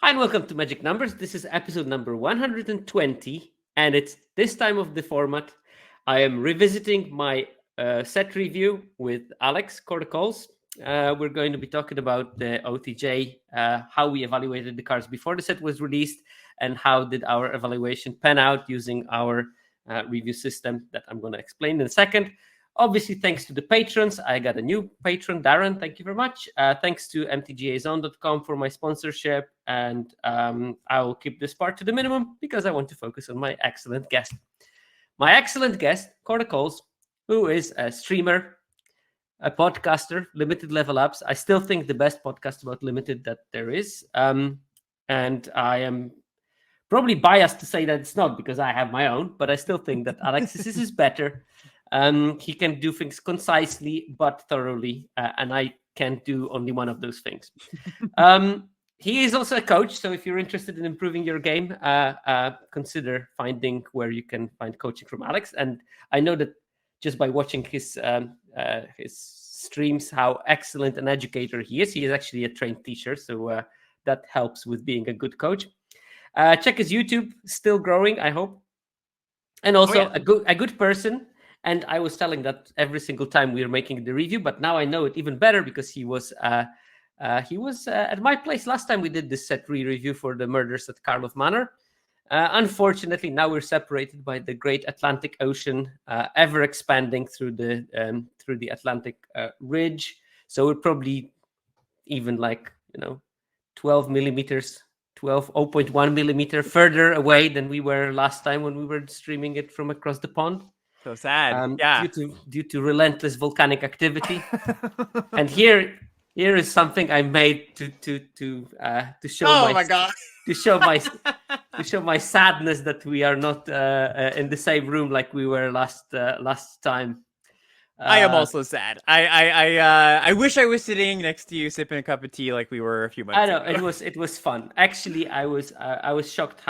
Hi and welcome to Magic Numbers. This is episode number 120, and it's this time of the format. I am revisiting my set review with Alex Corticols. We're going to be talking about the OTJ, how we evaluated the cards before the set was released, and how did our evaluation pan out using our review system that I'm going to explain in a second. Obviously, thanks to the patrons. I got a new patron, Darren. Thank you very much. Thanks to mtgazone.com for my sponsorship. And I will keep this part to the minimum because I want to focus on my excellent guest. My excellent guest, Corda Coles, who is a streamer, a podcaster, limited level ups. I still think the best podcast about limited that there is. And I am probably biased to say that it's not because I have my own, but I still think that Alexis is better. He can do things concisely but thoroughly, and I can do only one of those things. He is also a coach, so if you're interested in improving your game, consider finding where you can find coaching from Alex. And I know that just by watching his streams, how excellent an educator he is. He is actually a trained teacher, so that helps with being a good coach. Check his YouTube, still growing, I hope. And also a good person. And I was telling that every single time we were making the review, but now I know it even better because he was at my place last time we did this set re-review for the Murders at Karlov Manor. Unfortunately, now we're separated by the great Atlantic Ocean, ever expanding through the Atlantic ridge. So we're probably even 12 millimeters, 0.1 millimeter further away than we were last time when we were streaming it from across the pond. So sad. Due to relentless volcanic activity. And here is something I made to show to show my sadness that we are not in the same room like we were last time. I am also sad. I wish I was sitting next to you sipping a cup of tea like we were a few months ago. I know it was fun. Actually, I was shocked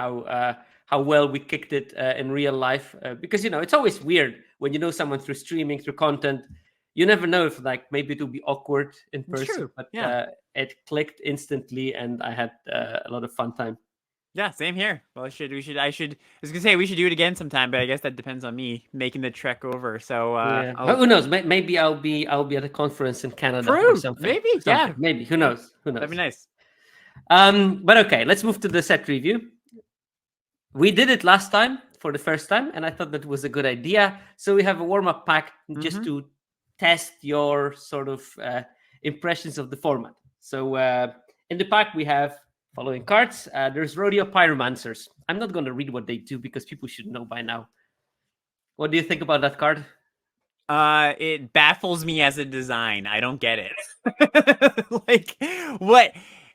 how well we kicked it in real life because it's always weird when you know someone through streaming, through content. You never know if maybe it will be awkward in person. True. But yeah. It clicked instantly, and I had a lot of fun time. Yeah, same here. Well, I was gonna say we should do it again sometime, but I guess that depends on me making the trek over. So but who knows? Maybe I'll be at a conference in Canada or something. Maybe, maybe. Who knows? That'd be nice. But okay, let's move to the set review. We did it last time for the first time, and I thought that was a good idea. So we have a warm-up pack just to test your sort of impressions of the format. So in the pack, we have following cards. There's Rodeo Pyromancers. I'm not going to read what they do because people should know by now. What do you think about that card? It baffles me as a design. I don't get it.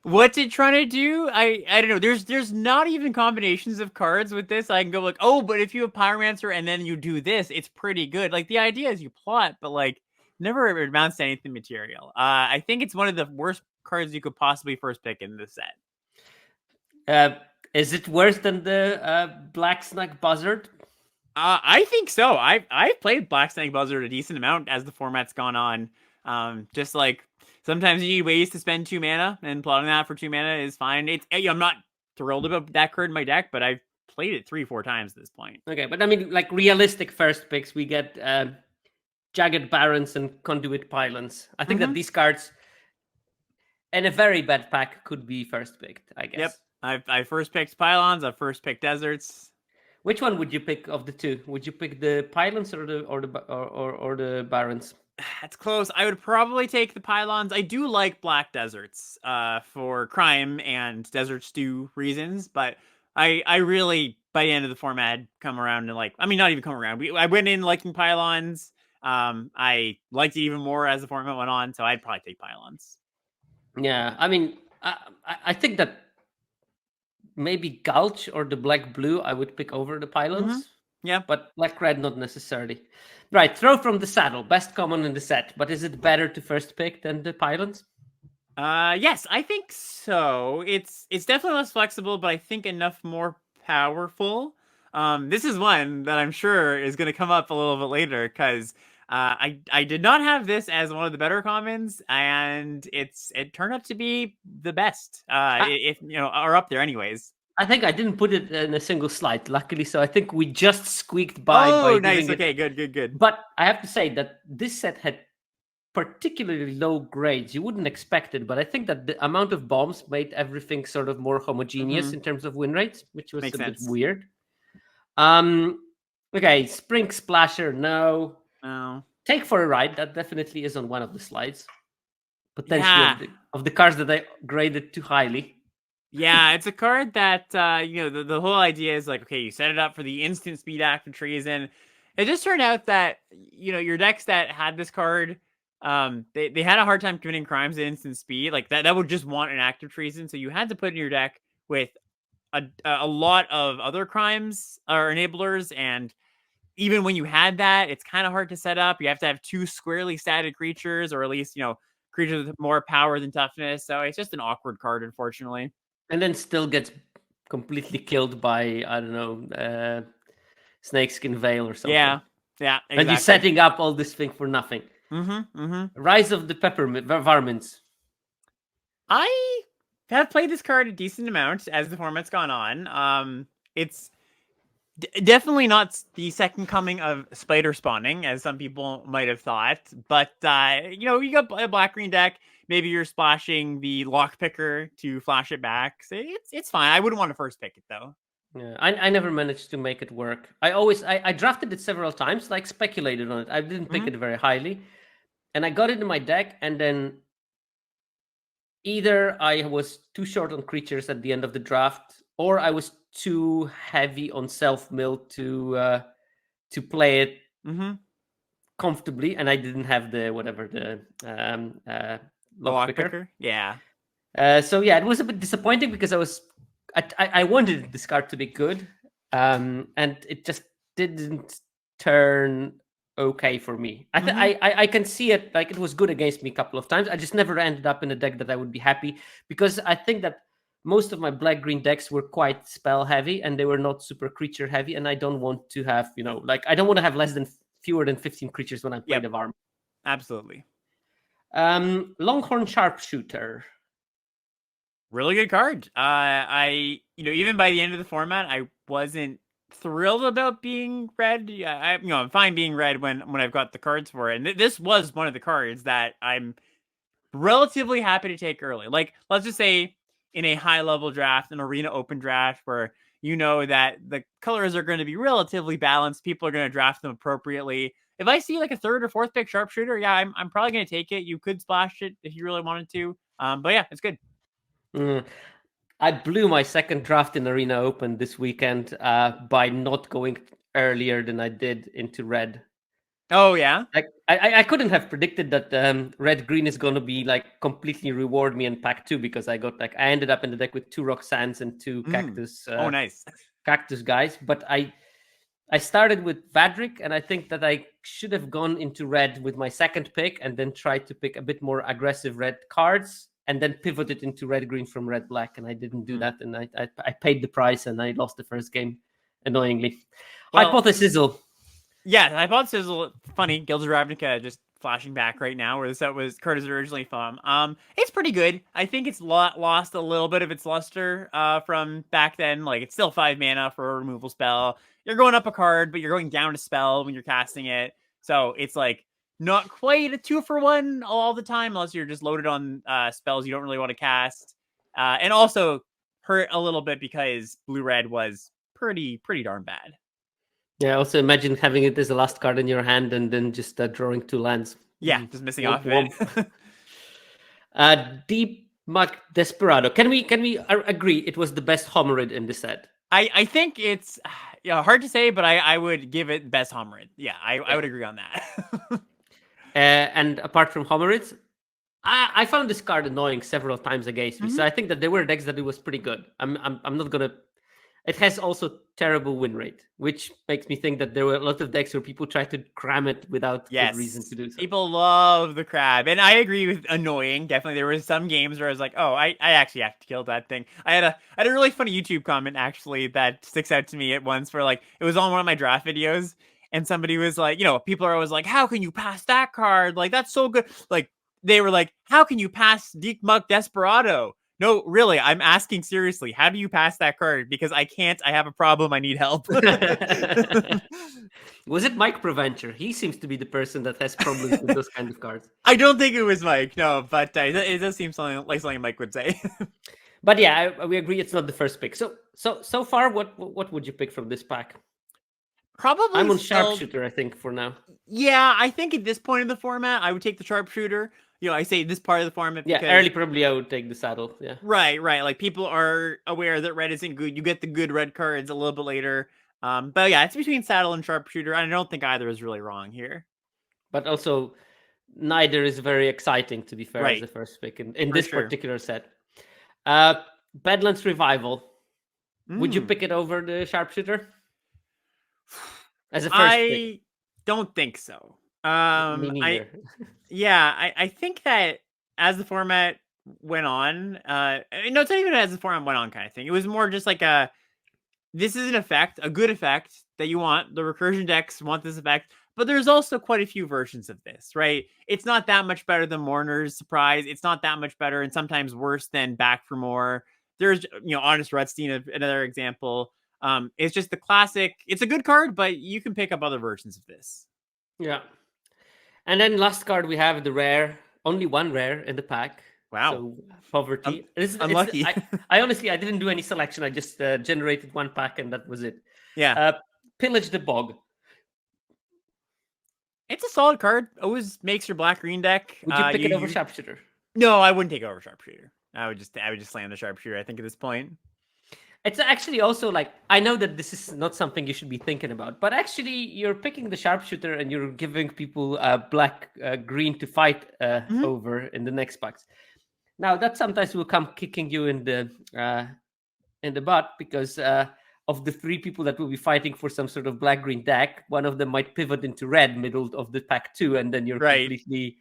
What's it trying to do? I don't know. There's not even combinations of cards with this. I can go but if you have Pyromancer and then you do this, it's pretty good. The idea is you plot, but never amounts to anything material. I think it's one of the worst cards you could possibly first pick in this set. Is it worse than the Black Snake Buzzard? I think so. I've played Black Snake Buzzard a decent amount as the format's gone on. Just sometimes you need ways to spend 2 mana, and plotting that for 2 mana is fine. I'm not thrilled about that card in my deck, but I've played it 3-4 times at this point. Okay, but I mean, realistic first picks, we get Jagged Barrens and Conduit Pylons. I think that these cards, in a very bad pack, could be first picked, I guess. Yep, I first picked Pylons, I first picked Deserts. Which one would you pick of the two? Would you pick the Pylons or the Barrens? That's close. I would probably take the Pylons. I do like Black Deserts for crime and Desert Stew reasons, but I really, by the end of the format, come around and not even come around. I went in liking Pylons. I liked it even more as the format went on, so I'd probably take Pylons. Yeah, I mean, I think that maybe Gulch or the Black-Blue I would pick over the Pylons. Yeah. But Black-Red, not necessarily. Right, Throw from the Saddle, best common in the set. But is it better to first pick than the Pylons? Yes, I think so. It's definitely less flexible, but I think enough more powerful. This is one that I'm sure is going to come up a little bit later, because I did not have this as one of the better commons, and it turned out to be the best. If are up there anyways. I think I didn't put it in a single slide, luckily. So I think we just squeaked by Oh, giving nice. it. Okay, good. But I have to say that this set had particularly low grades. You wouldn't expect it, but I think that the amount of bombs made everything sort of more homogeneous in terms of win rates, which was Makes a bit sense. weird. Okay, Spring Splasher, no. Oh. Take for a Ride, that definitely is on one of the slides. Potentially Yeah. of the cards that I graded too highly. Yeah, it's a card that the whole idea is like, okay, you set it up for the instant speed active treason. It just turned out that your decks that had this card, they had a hard time committing crimes at instant speed. Like that would just want an active treason. So you had to put in your deck with a lot of other crimes or enablers, and even when you had that, it's kind of hard to set up. You have to have 2 squarely statted creatures, or at least creatures with more power than toughness. So it's just an awkward card, unfortunately. And then still gets completely killed by, I don't know, Snakeskin Veil or something. Yeah, exactly. And you're setting up all this thing for nothing. Rise of the Peppermint Varmints. I have played this card a decent amount as the format's gone on. It's definitely not the second coming of Spider Spawning, as some people might have thought. But you got a black-green deck. Maybe you're splashing the Lockpicker to flash it back. So it's fine. I wouldn't want to first pick it, though. Yeah, I never managed to make it work. I drafted it several times, like speculated on it. I didn't pick it very highly. And I got it in my deck, and then either I was too short on creatures at the end of the draft, or I was too heavy on self-mill to play it comfortably, and I didn't have the Lockpicker. Yeah. So yeah, it was a bit disappointing because I wanted this card to be good, and it just didn't turn okay for me. I can see it, like it was good against me a couple of times. I just never ended up in a deck that I would be happy, because I think that most of my black-green decks were quite spell heavy and they were not super creature heavy, and I don't want to have, I don't want to have fewer than 15 creatures when I play the Varm. Absolutely. Longhorn Sharpshooter. Really good card. Even by the end of the format, I wasn't thrilled about being red. I'm fine being red when I've got the cards for it. And this was one of the cards that I'm relatively happy to take early. Like, let's just say in a high level draft, an arena open draft, where that the colors are going to be relatively balanced, people are going to draft them appropriately. If I see like a third or fourth pick sharpshooter, yeah, I'm probably going to take it. You could splash it if you really wanted to. But yeah, it's good. I blew my second draft in Arena Open this weekend by not going earlier than I did into red. Oh yeah, I couldn't have predicted that red green is going to be like completely reward me in pack 2, because I ended up in the deck with 2 Rock Sands and 2 Cactus. Nice. Cactus guys, but I started with Vadrik, and I think that I should have gone into red with my second pick and then tried to pick a bit more aggressive red cards, and then pivoted into red-green from red-black, and I didn't do that, and I paid the price, and I lost the first game, annoyingly. Well, Hypothesizzle. Yeah, Hypothesizzle, funny, Guilds of Ravnica just flashing back right now, where this set was card is originally from. It's pretty good. I think it's lost a little bit of its luster from back then. Like, it's still 5 mana for a removal spell. You're going up a card, but you're going down a spell when you're casting it. So it's like not quite a 2-for-1 all the time, unless you're just loaded on spells you don't really want to cast. And also hurt a little bit because blue-red was pretty darn bad. Yeah, also imagine having it as a last card in your hand and then just drawing 2 lands. Yeah, just missing off of it. Deep Muck Desperado. Can we agree it was the best Homerid in the set? I think it's hard to say, but I would give it best Homerid. Yeah, I would agree on that. And apart from Homerids, I found this card annoying several times against me. So I think that there were decks that it was pretty good. I'm not gonna. It has also terrible win rate, which makes me think that there were a lot of decks where people tried to cram it without good reason to do so. People love the crab, and I agree with annoying. Definitely, there were some games where I was like, "Oh, I actually have to kill that thing." I had a really funny YouTube comment actually that sticks out to me at once, where like it was on one of my draft videos, and somebody was like, people are always like, how can you pass that card? Like, that's so good. Like, they were like, how can you pass Deek Muck Desperado? No, really, I'm asking seriously. How do you pass that card? Because I can't. I have a problem. I need help. Was it Mike Preventer? He seems to be the person that has problems with those kind of cards. I don't think it was Mike. No, but it does seem something Mike would say. But yeah, we agree it's not the first pick. So far, what would you pick from this pack? Probably I'm on still... Sharpshooter, I think, for now. Yeah, I think at this point in the format, I would take the Sharpshooter. I say this part of the format because... Yeah, early probably I would take the saddle, yeah. Right. Like, people are aware that red isn't good. You get the good red cards a little bit later. But yeah, it's between saddle and Sharpshooter. I don't think either is really wrong here. But also, neither is very exciting, to be fair, Right. as the first pick in this particular set. Badlands Revival. Would you pick it over the Sharpshooter? As a first pick? I don't think so. Me neither. I think that as the format went on, no, it's not even as the format went on kind of thing. It was more just like this is an effect, a good effect that you want. The recursion decks want this effect, but there's also quite a few versions of this, right? It's not that much better than Mourner's Surprise. It's not that much better, and sometimes worse than Back for More. There's, Honest Rutstein, another example. It's just the classic. It's a good card, but you can pick up other versions of this. Yeah. And then last card we have the rare. Only one rare in the pack. Wow. So Poverty. Unlucky. I honestly, I didn't do any selection. I just generated one pack and that was it. Yeah. Pillage the Bog. It's a solid card. Always makes your black-green deck. Would you pick it over Sharpshooter? No, I wouldn't take it over Sharpshooter. I would just slam the Sharpshooter, I think, at this point. It's actually also like, I know that this is not something you should be thinking about, but actually you're picking the Sharpshooter and you're giving people black-green to fight over in the next packs. Now, that sometimes will come kicking you in the butt because of the three people that will be fighting for some sort of black-green deck, one of them might pivot into red middle of the pack too, and then you're completely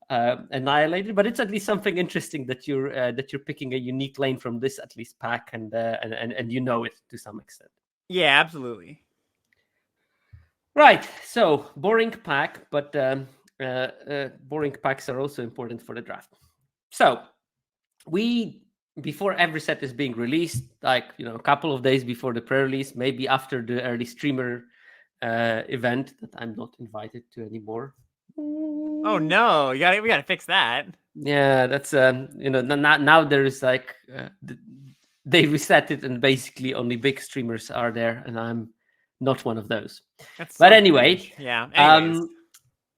annihilated. But it's at least something interesting that you're picking a unique lane from this at least pack, and you know it to some extent. Yeah, absolutely. Right. So boring pack, but boring packs are also important for the draft. So before every set is being released, like a couple of days before the pre-release, maybe after the early streamer event that I'm not invited to anymore. Oh no, we gotta fix that. Yeah, that's now there is like they reset it and basically only big streamers are there, and I'm not one of those. But anyway, yeah.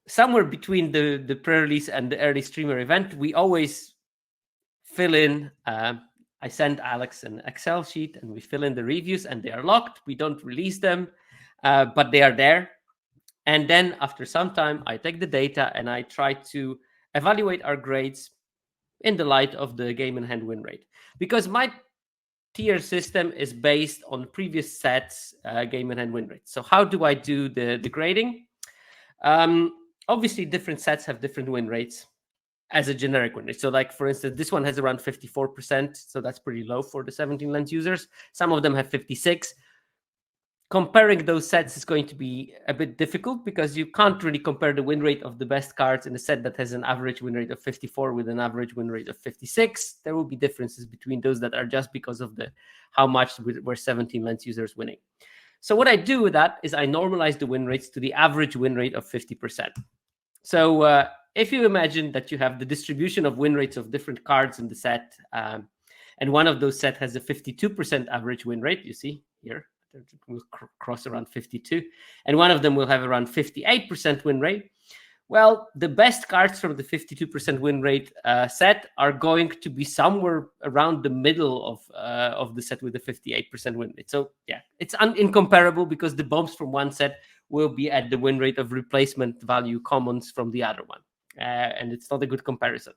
Somewhere between the pre-release and the early streamer event, we always fill in. I send Alex an Excel sheet, and we fill in the reviews, and they are locked. We don't release them, but they are there. And then after some time, I take the data and I try to evaluate our grades in the light of the game in hand win rate. Because my tier system is based on previous sets game in hand win rate. So how do I do the grading? Obviously, different sets have different win rates as a generic win rate. So like, for instance, this one has around 54%. So that's pretty low for the 17 lens users. Some of them have 56. Comparing those sets is going to be a bit difficult because you can't really compare the win rate of the best cards in a set that has an average win rate of 54 with an average win rate of 56. There will be differences between those that are just because of how much were 17 lens users winning. So what I do with that is I normalize the win rates to the average win rate of 50%. So if you imagine that you have the distribution of win rates of different cards in the set, and one of those sets has a 52% average win rate, you see here, it will cross around 52, and one of them will have around 58% win rate. Well, the best cards from the 52% win rate set are going to be somewhere around the middle of the set with the 58% win rate. So yeah, it's incomparable because the bombs from one set will be at the win rate of replacement value commons from the other one, and it's not a good comparison.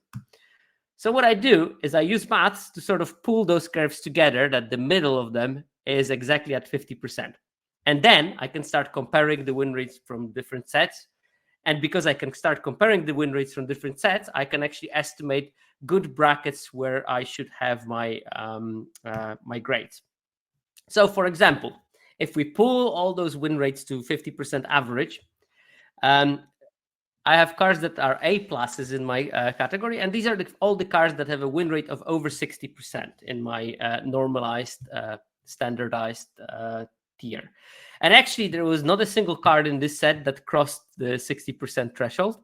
So what I do is I use maths to sort of pull those curves together that the middle of them is exactly at 50%. And then I can start comparing the win rates from different sets. And because I can start comparing the win rates from different sets, I can actually estimate good brackets where I should have my my grades. So for example, if we pull all those win rates to 50% average, I have cars that are A pluses in my category, and these are all the cars that have a win rate of over 60% in my normalized, standardized tier. And actually, there was not a single card in this set that crossed the 60% threshold.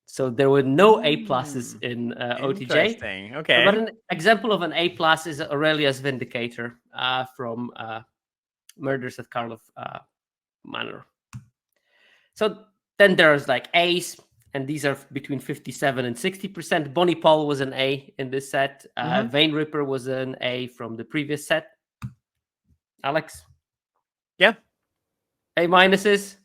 So there were no A pluses in OTJ. Interesting. Okay. But an example of an A plus is Aurelia's Vindicator from Murders at Karlov Manor. So then there's like A's, and these are between 57 and 60%. Bonnie Paul was an A in this set. Vein Ripper was an A from the previous set. Alex? Yeah. A minuses.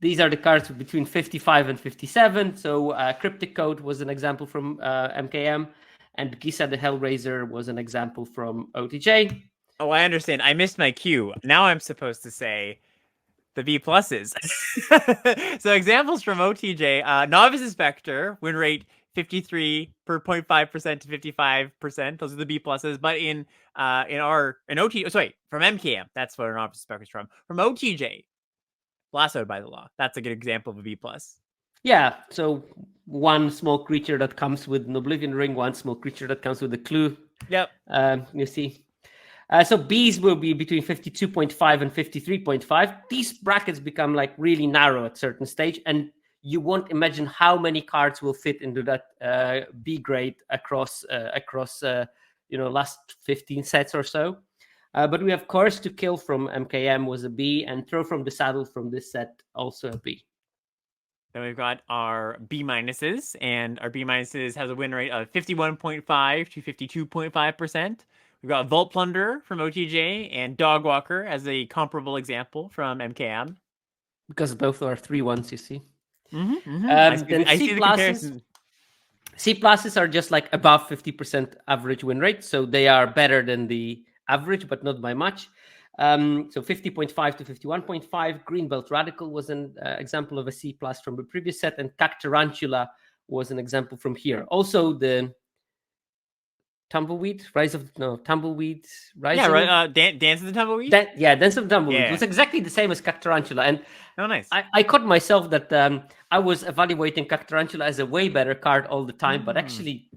These are the cards between 55 and 57. So Cryptic Code was an example from MKM, and Gisa the Hellraiser was an example from OTJ. Oh, I understand. I missed my cue. Now I'm supposed to say the B pluses. So examples from OTJ: Novice Inspector, win rate 53.5% to 55%. Those are the B pluses. But in OT, sorry, from MKM, that's what an Novice Inspector is from. From OTJ, lassoed by the law. That's a good example of a B plus. Yeah, so one small creature that comes with an Oblivion Ring, one small creature that comes with a clue. Yep. You see. So Bs will be between 52.5 and 53.5. These brackets become like really narrow at certain stage, and you won't imagine how many cards will fit into that B grade across last 15 sets or so. But we have Curse to Kill from MKM was a B, and Throw from the Saddle from this set also a B. Then we've got our B minuses, and our B minuses has a win rate of 51.5 to 52.5%. We've got Vault Plunder from OTJ and Dogwalker as a comparable example from MKM. Because both are 3-1s, you see. I see the comparison. C pluses are just like above 50% average win rate, so they are better than the average, but not by much. So 50.5 to 51.5. Greenbelt Radical was an example of a C plus from the previous set, and Cactarantula was an example from here. Also, the Tumbleweed Rising. Yeah, right. Dance of the Tumbleweed. Dance of the Tumbleweed. It was exactly the same as Cactarantula, and nice. I caught myself that I was evaluating Cactarantula as a way better card all the time, but actually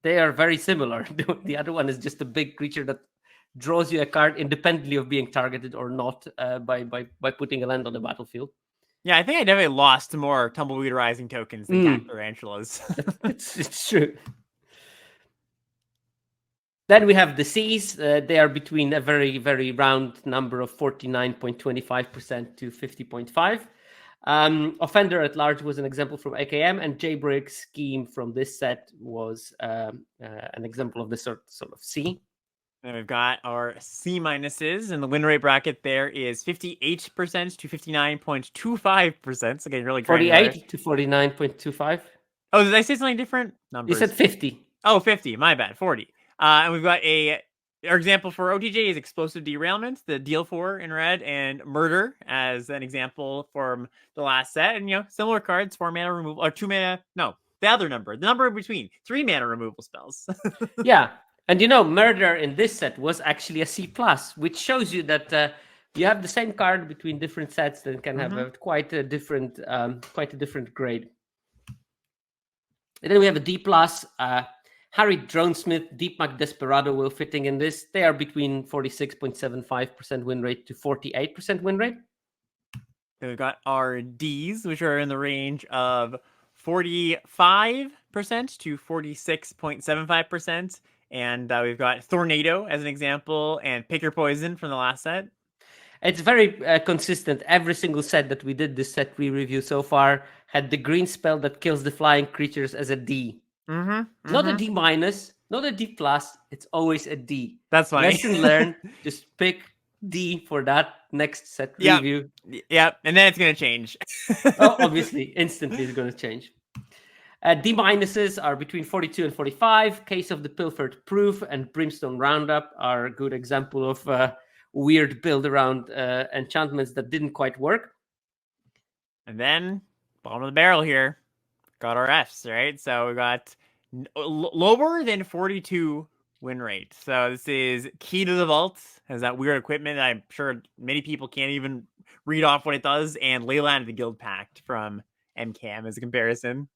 they are very similar. The other one is just a big creature that draws you a card independently of being targeted or not by putting a land on the battlefield. Yeah, I think I definitely lost more Tumbleweed Rising tokens than Cactarantulas. It's true. Then we have the Cs. They are between a very, very round number of 49.25% to 50.5%. Offender at Large was an example from AKM, and Jailbreak Scheme from this set was an example of this sort of C. Then we've got our C minuses, and the win rate bracket there is 58% to 59.25%. So getting really granular. 48 to 49.25. Oh, did I say something different? Numbers. You said 50. Oh, 50. My bad. 40. And we've got our example for OTJ is Explosive Derailment, the deal 4 in red, and Murder as an example from the last set. And, similar cards, 4 mana removal, or 2 mana, no, the number in between, 3 mana removal spells. Yeah. And, Murder in this set was actually a C+, which shows you that you have the same card between different sets that can have quite a different grade. And then we have a D+, Harry Dronesmith, Deep Mac Desperado will fitting in this. They are between 46.75% win rate to 48% win rate. Then we've got our Ds, which are in the range of 45% to 46.75%. And we've got Tornado as an example, and Pick Your Poison from the last set. It's very consistent. Every single set that we did this set re-review so far had the green spell that kills the flying creatures as a D. Not a D minus, not a D plus. It's always a D. That's funny. Lesson learned. Just pick D for that next set review. Yep, and then it's going to change. Obviously, instantly it's going to change. D minuses are between 42 and 45. Case of the Pilfered Proof and Brimstone Roundup are a good example of weird build around enchantments that didn't quite work. And then, bottom of the barrel here, got our Fs, right? So we got lower than 42 win rate. So this is Key to the Vault. Has that weird equipment. I'm sure many people can't even read off what it does. And Leyland of the Guild Pact from MKM as a comparison.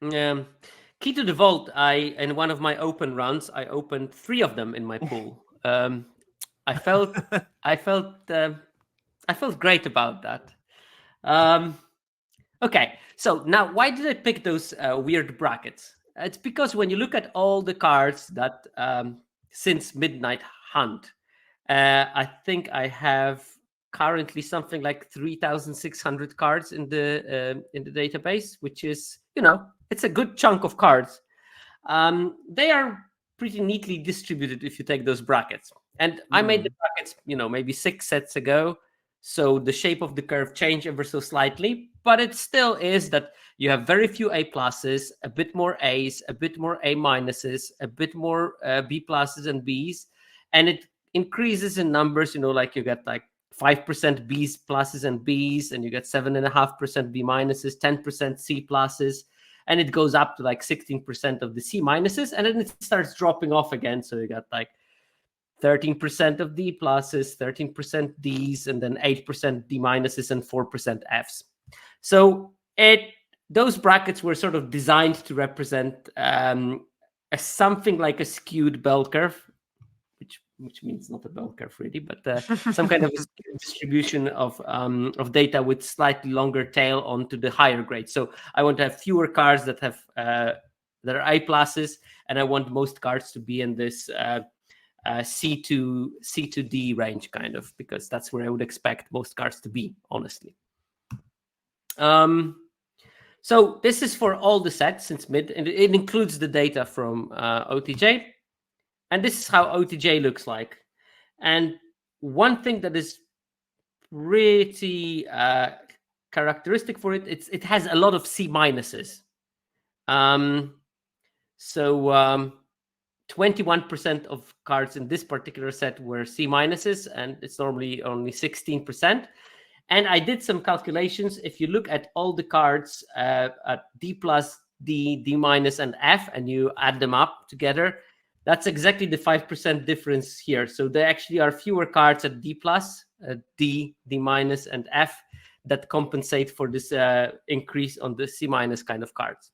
Key to the Vault, in one of my open runs, I opened 3 of them in my pool. I felt I felt great about that. Okay, so now why did I pick those weird brackets? It's because when you look at all the cards that since Midnight Hunt, I think I have currently something like 3,600 cards in the database, which is, it's a good chunk of cards. They are pretty neatly distributed if you take those brackets. And I made the brackets, maybe 6 sets ago. So the shape of the curve changed ever so slightly, but it still is that you have very few A pluses, a bit more A's, a bit more A minuses, a bit more B pluses and B's, and it increases in numbers. Like you get like 5% B's pluses and B's, and you get 7.5% B minuses, 10% C pluses, and it goes up to like 16% of the C minuses, and then it starts dropping off again. So you got like 13% of D pluses, 13% Ds, and then 8% D minuses and 4% Fs. So those brackets were sort of designed to represent something like a skewed bell curve, which means not a bell curve really, but some kind of a distribution of data with slightly longer tail onto the higher grade. So I want to have fewer cards that have that are A pluses, and I want most cards to be in this C to D range, kind of, because that's where I would expect most cards to be, honestly. So this is for all the sets since mid, and it includes the data from OTJ. And this is how OTJ looks like. And one thing that is pretty characteristic for it, it has a lot of C minuses. So 21% of cards in this particular set were C minuses, and it's normally only 16%. And I did some calculations. If you look at all the cards at D plus, D, D minus, and F, and you add them up together, that's exactly the 5% difference here. So there actually are fewer cards at D plus, D, D minus, and F that compensate for this increase on the C minus kind of cards.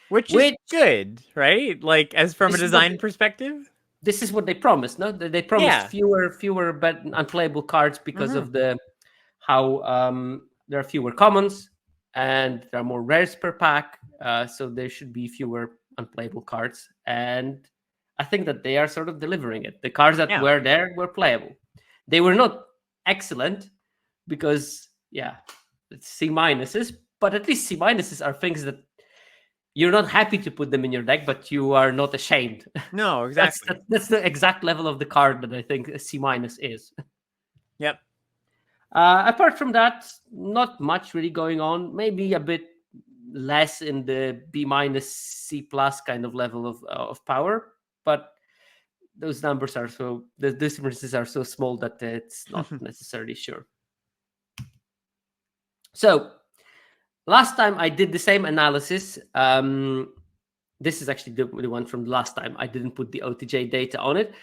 Which is good, right? Like, as from a design perspective? This is what they promised, no? They promised fewer but unplayable cards because of how there are fewer commons and there are more rares per pack. So there should be fewer unplayable cards. And I think that they are sort of delivering it. The cards that were there were playable. They were not excellent because, it's C minuses, but at least C minuses are things that you're not happy to put them in your deck, but you are not ashamed. No, exactly. That's the exact level of the card that I think a C minus is. Yep. Apart from that, not much really going on. Maybe a bit less in the B minus C plus kind of level of power, but those numbers are the differences are so small that it's not necessarily sure. So last time I did the same analysis. This is actually the one from the last time. I didn't put the OTJ data on it.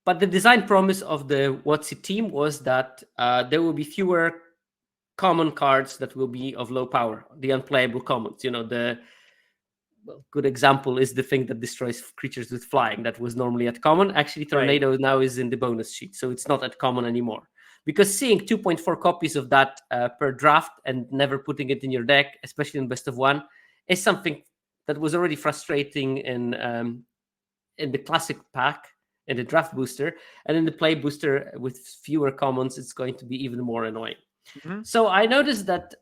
But the design promise of the WotC team was that there will be fewer common cards that will be of low power, the unplayable commons. Good example is the thing that destroys creatures with flying. That was normally at common. Actually, Tornado now is in the bonus sheet, so it's not at common anymore. Because seeing 2.4 copies of that per draft and never putting it in your deck, especially in best of one, is something that was already frustrating in the classic pack, in the draft booster, and in the play booster with fewer commons, it's going to be even more annoying. So I noticed that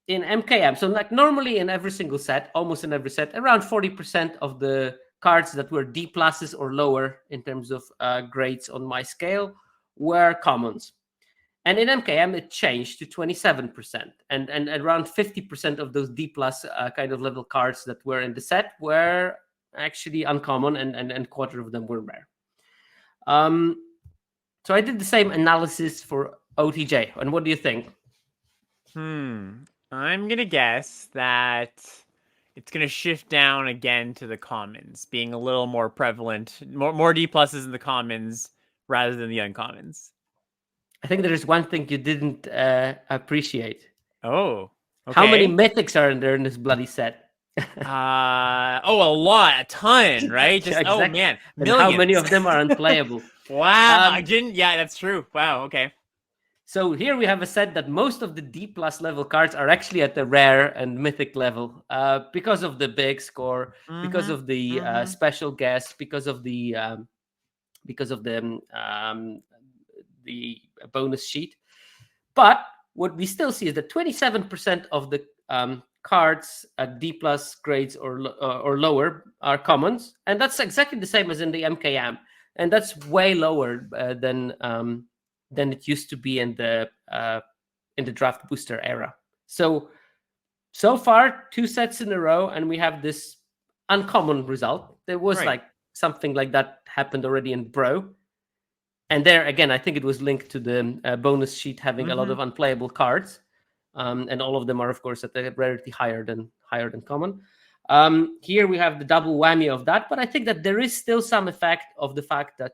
in MKM, so like normally in every single set, almost in every set, around 40% of the cards that were D pluses or lower in terms of grades on my scale were commons. And in MKM, it changed to 27%. And around 50% of those D plus kind of level cards that were in the set were actually uncommon, and quarter of them were rare. So I did the same analysis for OTJ. And what do you think? I'm going to guess that it's going to shift down again to the commons, being a little more prevalent, more D pluses in the commons rather than the uncommons. I think there is one thing you didn't appreciate. Oh, okay. How many mythics are there in this bloody set? A lot, a ton, right? Just exactly. Oh man, and millions. how many of them are unplayable? Wow, I didn't. Yeah, that's true. Wow, okay. So here we have a set that most of the D plus level cards are actually at the rare and mythic level, because of the big score, because of the special guests, because of the bonus sheet. But what we still see is that 27% of the cards at D plus grades or lower are commons, and that's exactly the same as in the MKM, and that's way lower than it used to be in the draft booster era. So far, 2 sets in a row, and we have this uncommon result. There was like something like that happened already in Bro. And there again, I think it was linked to the bonus sheet having a lot of unplayable cards, and all of them are, of course, at a rarity higher than common. Here we have the double whammy of that, but I think that there is still some effect of the fact that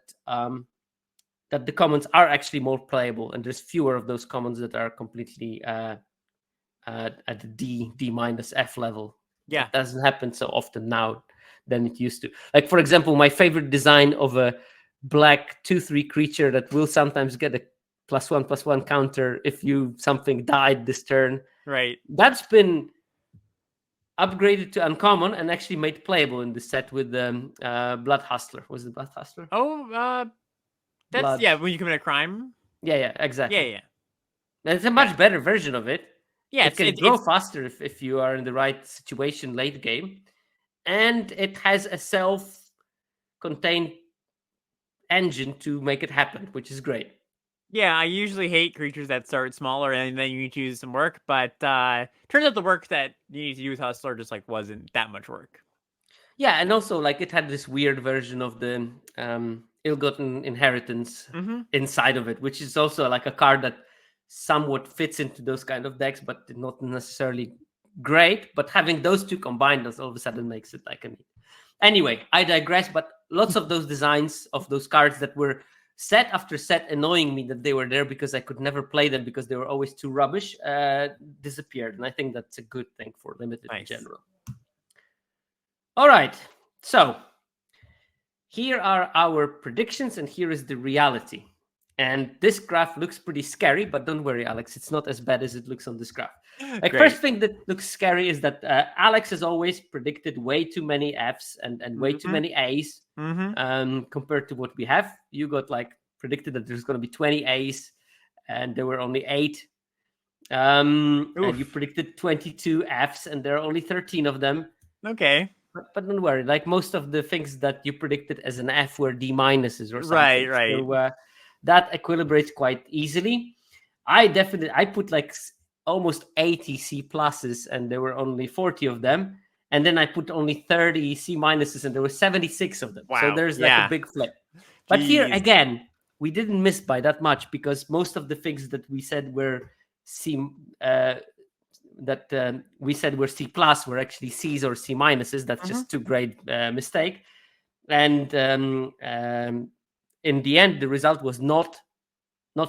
that the commons are actually more playable, and there's fewer of those commons that are completely at the D minus F level. Yeah, it doesn't happen so often now than it used to. Like, for example, my favorite design of a black 2/3 creature that will sometimes get a +1/+1 counter if something died this turn. Right. That's been upgraded to uncommon and actually made playable in the set with the Blood Hustler. Was it Blood Hustler? Oh, that's when you commit a crime. Yeah, exactly. Yeah. It's a much better version of it. Yeah, it can grow faster if you are in the right situation late game, and it has a self-contained engine to make it happen, which is great. Yeah, I usually hate creatures that start smaller and then you need to use some work, but turns out the work that you need to use Hustler just like wasn't that much work. Yeah, and also like it had this weird version of the ill-gotten inheritance inside of it, which is also like a card that somewhat fits into those kind of decks, but not necessarily great. But having those two combined all of a sudden makes it like a neat. Anyway, I digress, but lots of those designs of those cards that were set after set annoying me that they were there because I could never play them because they were always too rubbish, disappeared. And I think that's a good thing for Limited in general. All right, so here are our predictions and here is the reality. And this graph looks pretty scary, but don't worry, Alex, it's not as bad as it looks on this graph. Like, first thing that looks scary is that Alex has always predicted way too many Fs and way too many As compared to what we have. You got like predicted that there's going to be 20 As and there were only 8. And you predicted 22 Fs and there are only 13 of them. Okay. But don't worry, like most of the things that you predicted as an F were D minuses or something. Right. So that equilibrates quite easily. I put like almost 80 C pluses and there were only 40 of them. And then I put only 30 C minuses and there were 76 of them. Wow. So there's like a big flip. But here again, we didn't miss by that much because most of the things that we said were we said were C plus were actually C's or C minuses. That's just too great mistake. And in the end, the result was not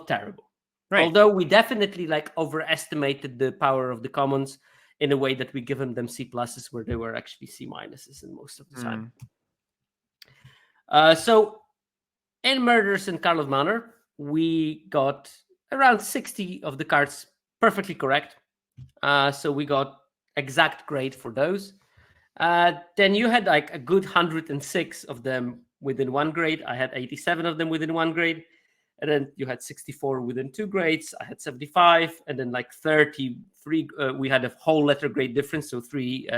terrible. Right. Although we definitely like overestimated the power of the commons in a way that we given them C pluses where they were actually C minuses in most of the time. So in Murders in Carlov Manor, we got around 60 of the cards perfectly correct. So we got exact grade for those. Then you had like a good 106 of them within 1 grade. I had 87 of them within 1 grade. And then you had 64 within 2 grades. I had 75. And then like 33, we had a whole letter grade difference. So three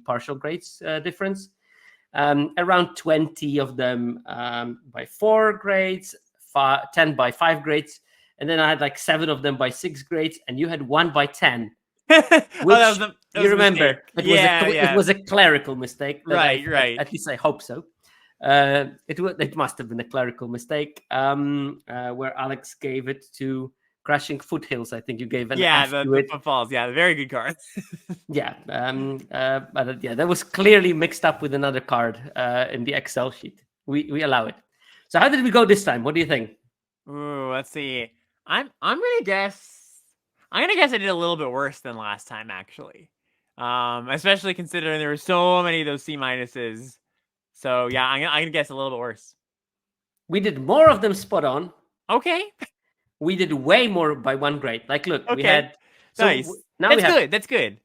partial grades difference. Around 20 of them by 4 grades, 10 by 5 grades. And then I had like 7 of them by 6 grades. And you had 1 by 10. Which you remember, it was a clerical mistake. Right. At least I hope so. It must have been a clerical mistake where Alex gave it to Crashing Foothills. I think you gave an Yeah, F the to it. footfalls. Yeah, very good card. Yeah, but yeah, that was clearly mixed up with another card in the Excel sheet. We allow it. So how did we go this time? What do you think? Ooh, let's see. I'm gonna guess. I'm gonna guess I did a little bit worse than last time, actually. Especially considering there were so many of those C minuses. So yeah, I'm gonna guess a little bit worse. We did more of them spot on. Okay. We did way more by 1 grade. Like, look, we Okay. had Nice. now we That's have good. That's good.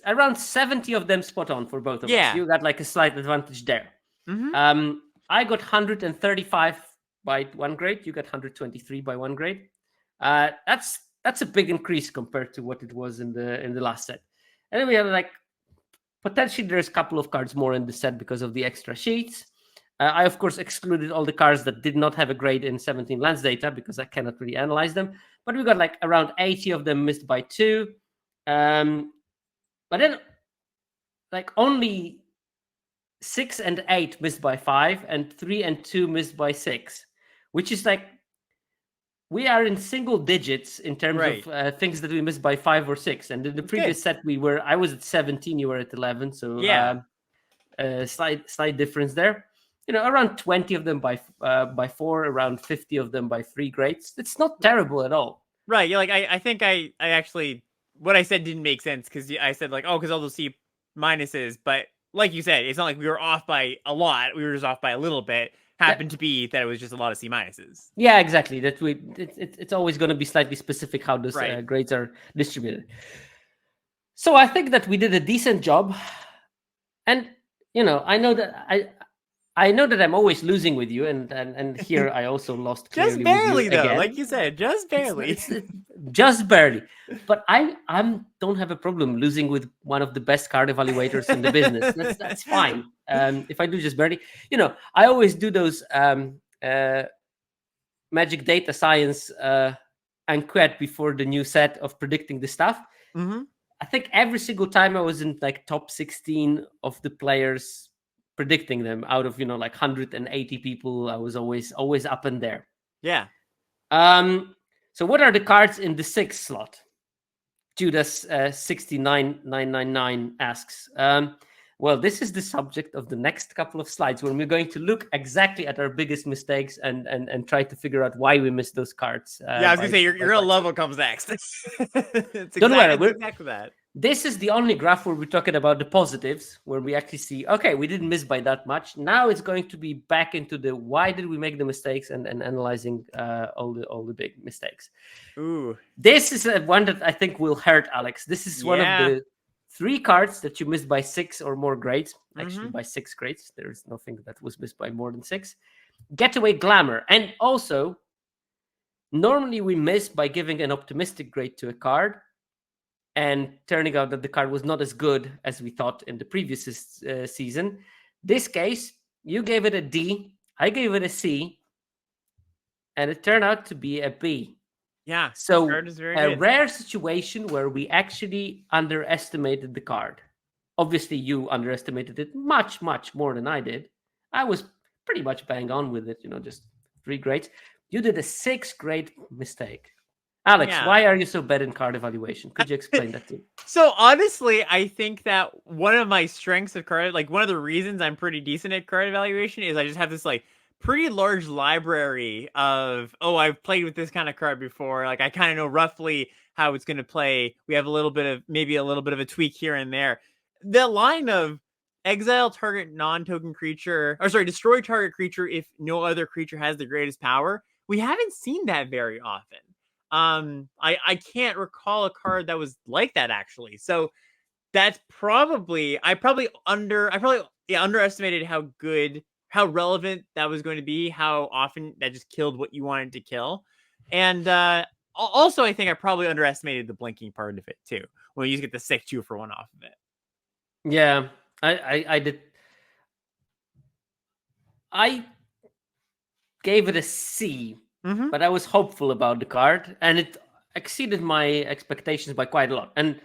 around 70 of them spot on for both of us. Yeah. You got like a slight advantage there. Mm-hmm. I got 135 by 1 grade. You got 123 by 1 grade. That's a big increase compared to what it was in the last set. And then we have like potentially there's a couple of cards more in the set because of the extra sheets. I of course excluded all the cards that did not have a grade in 17 lens data because I cannot really analyze them. But we got like around 80 of them missed by 2. But then like only 6 and 8 missed by 5, and 3 and 2 missed by 6, which is like we are in single digits in terms of things that we missed by 5 or 6. And in the previous set, I was at 17, you were at 11, so Yeah. slight difference there. You know, around 20 of them by 4, around 50 of them by 3 grades. It's not terrible at all. Right. Yeah. Like I think I actually what I said didn't make sense because I said like because all those C minuses, but like you said, it's not like we were off by a lot. We were just off by a little bit. Happened to be that it was just a lot of C minuses. Yeah, exactly. That it's always going to be slightly specific how those grades are distributed. So I think that we did a decent job, and you know, I know that I'm always losing with you, and here I also lost clearly just barely with you though, again. like you said, just barely, it's just barely. But I don't have a problem losing with one of the best card evaluators in the business. That's fine. If I do just barely, you know, I always do those magic data science enquete before the new set of predicting the stuff. Mm-hmm. I think every single time I was in like top 16 of the players predicting them out of, you know, like 180 people. I was always up in there. Yeah. So what are the cards in the 6th slot? Judas 69999 asks. Well, this is the subject of the next couple of slides when we're going to look exactly at our biggest mistakes and try to figure out why we missed those cards. Yeah, I was gonna say your real level comes next. Don't worry, we're exactly that. This is the only graph where we're talking about the positives, where we actually see, okay, we didn't miss by that much. Now it's going to be back into the why did we make the mistakes and analyzing all the big mistakes. Ooh, this is one that I think will hurt Alex. This is one of the 3 cards that you missed by 6 or more grades. Actually, by 6 grades. There is nothing that was missed by more than 6. Getaway Glamour. And also, normally we miss by giving an optimistic grade to a card and turning out that the card was not as good as we thought in the previous season. This case, you gave it a D, I gave it a C, and it turned out to be a B. Yeah, so a rare situation where we actually underestimated the card. Obviously, you underestimated it much, much more than I did. I was pretty much bang on with it, you know, just 3 grades. You did a 6th grade mistake. Alex, why are you so bad in card evaluation? Could you explain that to me? So honestly, I think that one of my strengths of card, like one of the reasons I'm pretty decent at card evaluation is I just have this like pretty large library of, I've played with this kind of card before. Like I kind of know roughly how it's going to play. We have maybe a little bit of a tweak here and there. The line of exile target non-token creature, destroy target creature if no other creature has the greatest power. We haven't seen that very often. I can't recall a card that was like that actually. So that's I probably underestimated how relevant that was going to be, how often that just killed what you wanted to kill. And also I think I probably underestimated the blinking part of it too, when you just get the 6-2 for 1 off of it. Yeah, I did. I gave it a C. But I was hopeful about the card, and it exceeded my expectations by quite a lot. And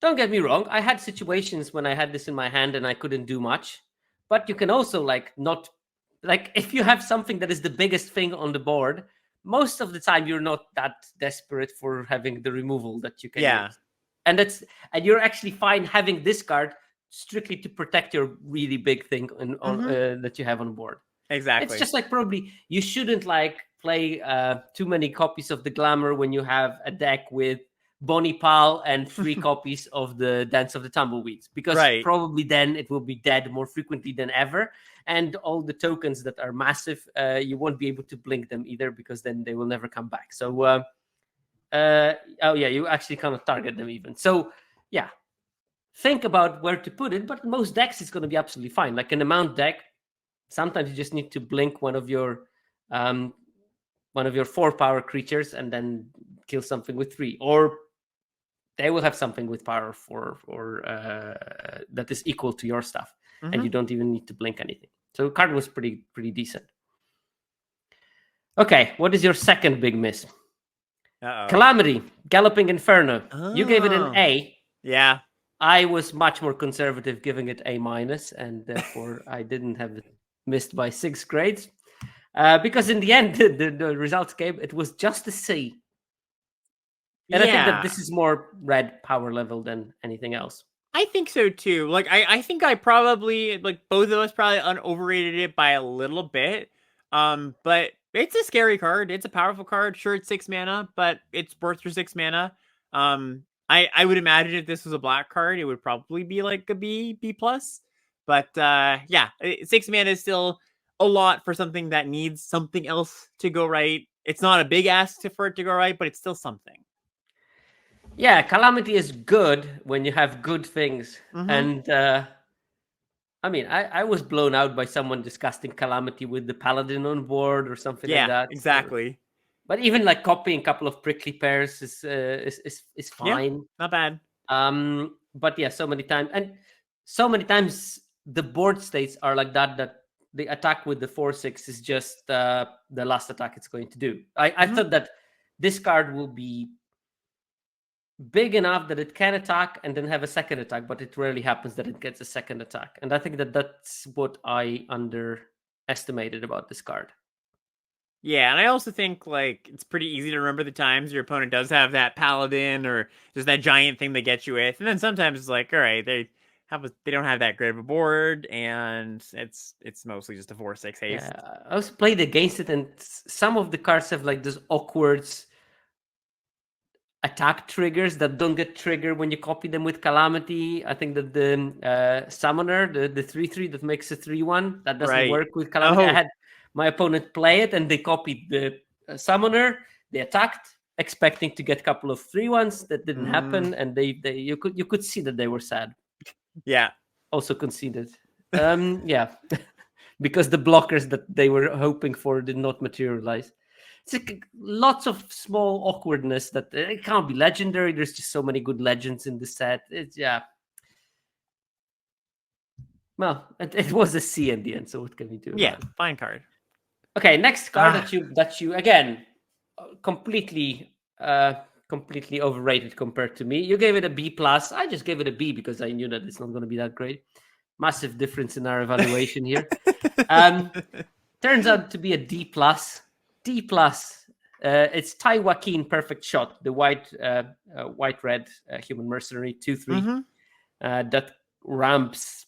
don't get me wrong, I had situations when I had this in my hand and I couldn't do much. But you can also if you have something that is the biggest thing on the board, most of the time you're not that desperate for having the removal that you can Yeah. use. And you're actually fine having this card strictly to protect your really big thing that you have on board. Exactly. It's just like probably you shouldn't like play too many copies of the Glamour when you have a deck with Bonnie Pal and 3 copies of the Dance of the Tumbleweeds, because probably then it will be dead more frequently than ever, and all the tokens that are massive, you won't be able to blink them either, because then they will never come back. So you actually cannot target them even. So yeah, think about where to put it, but most decks it's going to be absolutely fine. Like an amount deck, sometimes you just need to blink one of your 4-power creatures and then kill something with 3, or they will have something with power 4 or that is equal to your stuff, and you don't even need to blink anything. So the card was pretty decent. Okay, what is your second big miss? Calamity, Galloping Inferno. You gave it an A. Yeah. I was much more conservative, giving it A-, and therefore I didn't have it missed by 6 grades. Because in the end, the results came, it was just a C. And I think that this is more red power level than anything else. I think so too. Like I think I probably, like, both of us probably overrated it by a little bit. But it's a scary card. It's a powerful card. Sure, it's 6 mana, but it's worth your 6 mana. I would imagine if this was a black card, it would probably be like a B+. But 6 mana is still a lot for something that needs something else to go right. It's not a big ask for it to go right, but it's still something. Yeah, Calamity is good when you have good things. And I mean, I was blown out by someone discussing Calamity with the Paladin on board or something like that. Exactly. But even like copying a couple of Prickly Pears is fine. Yeah, not bad. But yeah, so many times the board states are like that the attack with the 4/6 is just the last attack it's going to do. I thought that this card will be big enough that it can attack and then have a second attack, but it rarely happens that it gets a second attack. And I think that that's what I underestimated about this card. Yeah, and I also think, like, it's pretty easy to remember the times your opponent does have that Paladin or just that giant thing they get you with. And then sometimes it's like, all right, they don't have that great of a board, and it's mostly just a 4/6 haste. Yeah, I also played against it, and some of the cards have like those awkward attack triggers that don't get triggered when you copy them with Calamity. I think that the Summoner, the 3/3 that makes a 3/1, that doesn't work with Calamity. I had my opponent play it, and they copied the Summoner. They attacked, expecting to get a couple of 3/1s. That didn't happen, and you could see that they were sad. Yeah. Also conceded. Yeah, because the blockers that they were hoping for did not materialize. It's like lots of small awkwardness that it can't be legendary. There's just so many good legends in the set. Well, it was a C in the end, so what can we do? Yeah, fine card. Okay, next card that you again completely overrated compared to me. You gave it a B+. I just gave it a B because I knew that it's not going to be that great. Massive difference in our evaluation here. Turns out to be a D+. D+. It's Tai Joaquin Perfect Shot, the white-red human mercenary 2/3 that ramps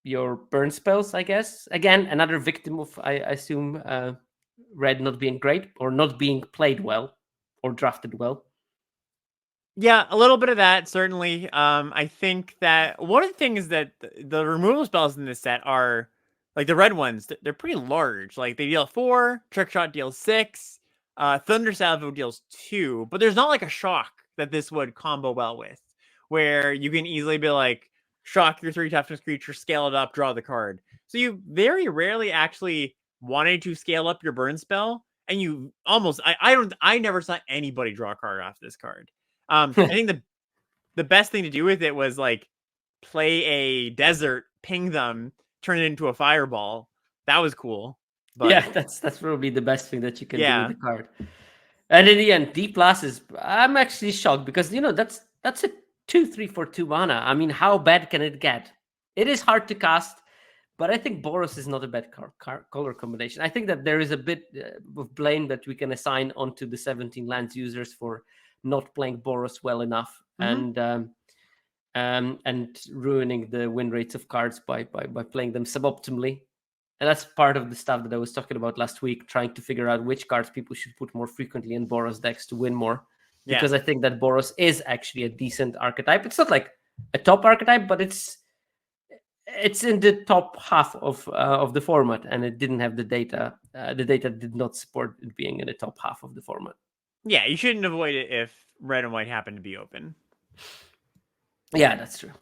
your burn spells, I guess. Again, another victim of, I assume, red not being great or not being played well or drafted well. Yeah, a little bit of that, certainly. I think that one of the things that the removal spells in this set are, like, the red ones, they're pretty large. Like, they deal 4, Trick Shot deals 6, Thunder Salvo deals 2, but there's not like a shock that this would combo well with, where you can easily be like, shock your 3 toughness creature, scale it up, draw the card. So you very rarely actually wanted to scale up your burn spell, and you almost, I never saw anybody draw a card off this card. I think the best thing to do with it was, like, play a desert, ping them, turn it into a fireball. That was cool. But yeah, that's probably the best thing that you can do with the card. And in the end, D+ is, I'm actually shocked because, that's a 2/3 for 2 mana. I mean, how bad can it get? It is hard to cast, But I think Boros is not a bad color combination. I think that there is a bit of blame that we can assign onto the 17 lands users for not playing Boros well enough and ruining the win rates of cards by playing them suboptimally. And that's part of the stuff that I was talking about last week, trying to figure out which cards people should put more frequently in Boros decks to win more. Because I think that Boros is actually a decent archetype. It's not like a top archetype, but it's in the top half of the format, and it didn't have the data. The data did not support it being in the top half of the format. Yeah, you shouldn't avoid it if red and white happen to be open. Yeah, that's true.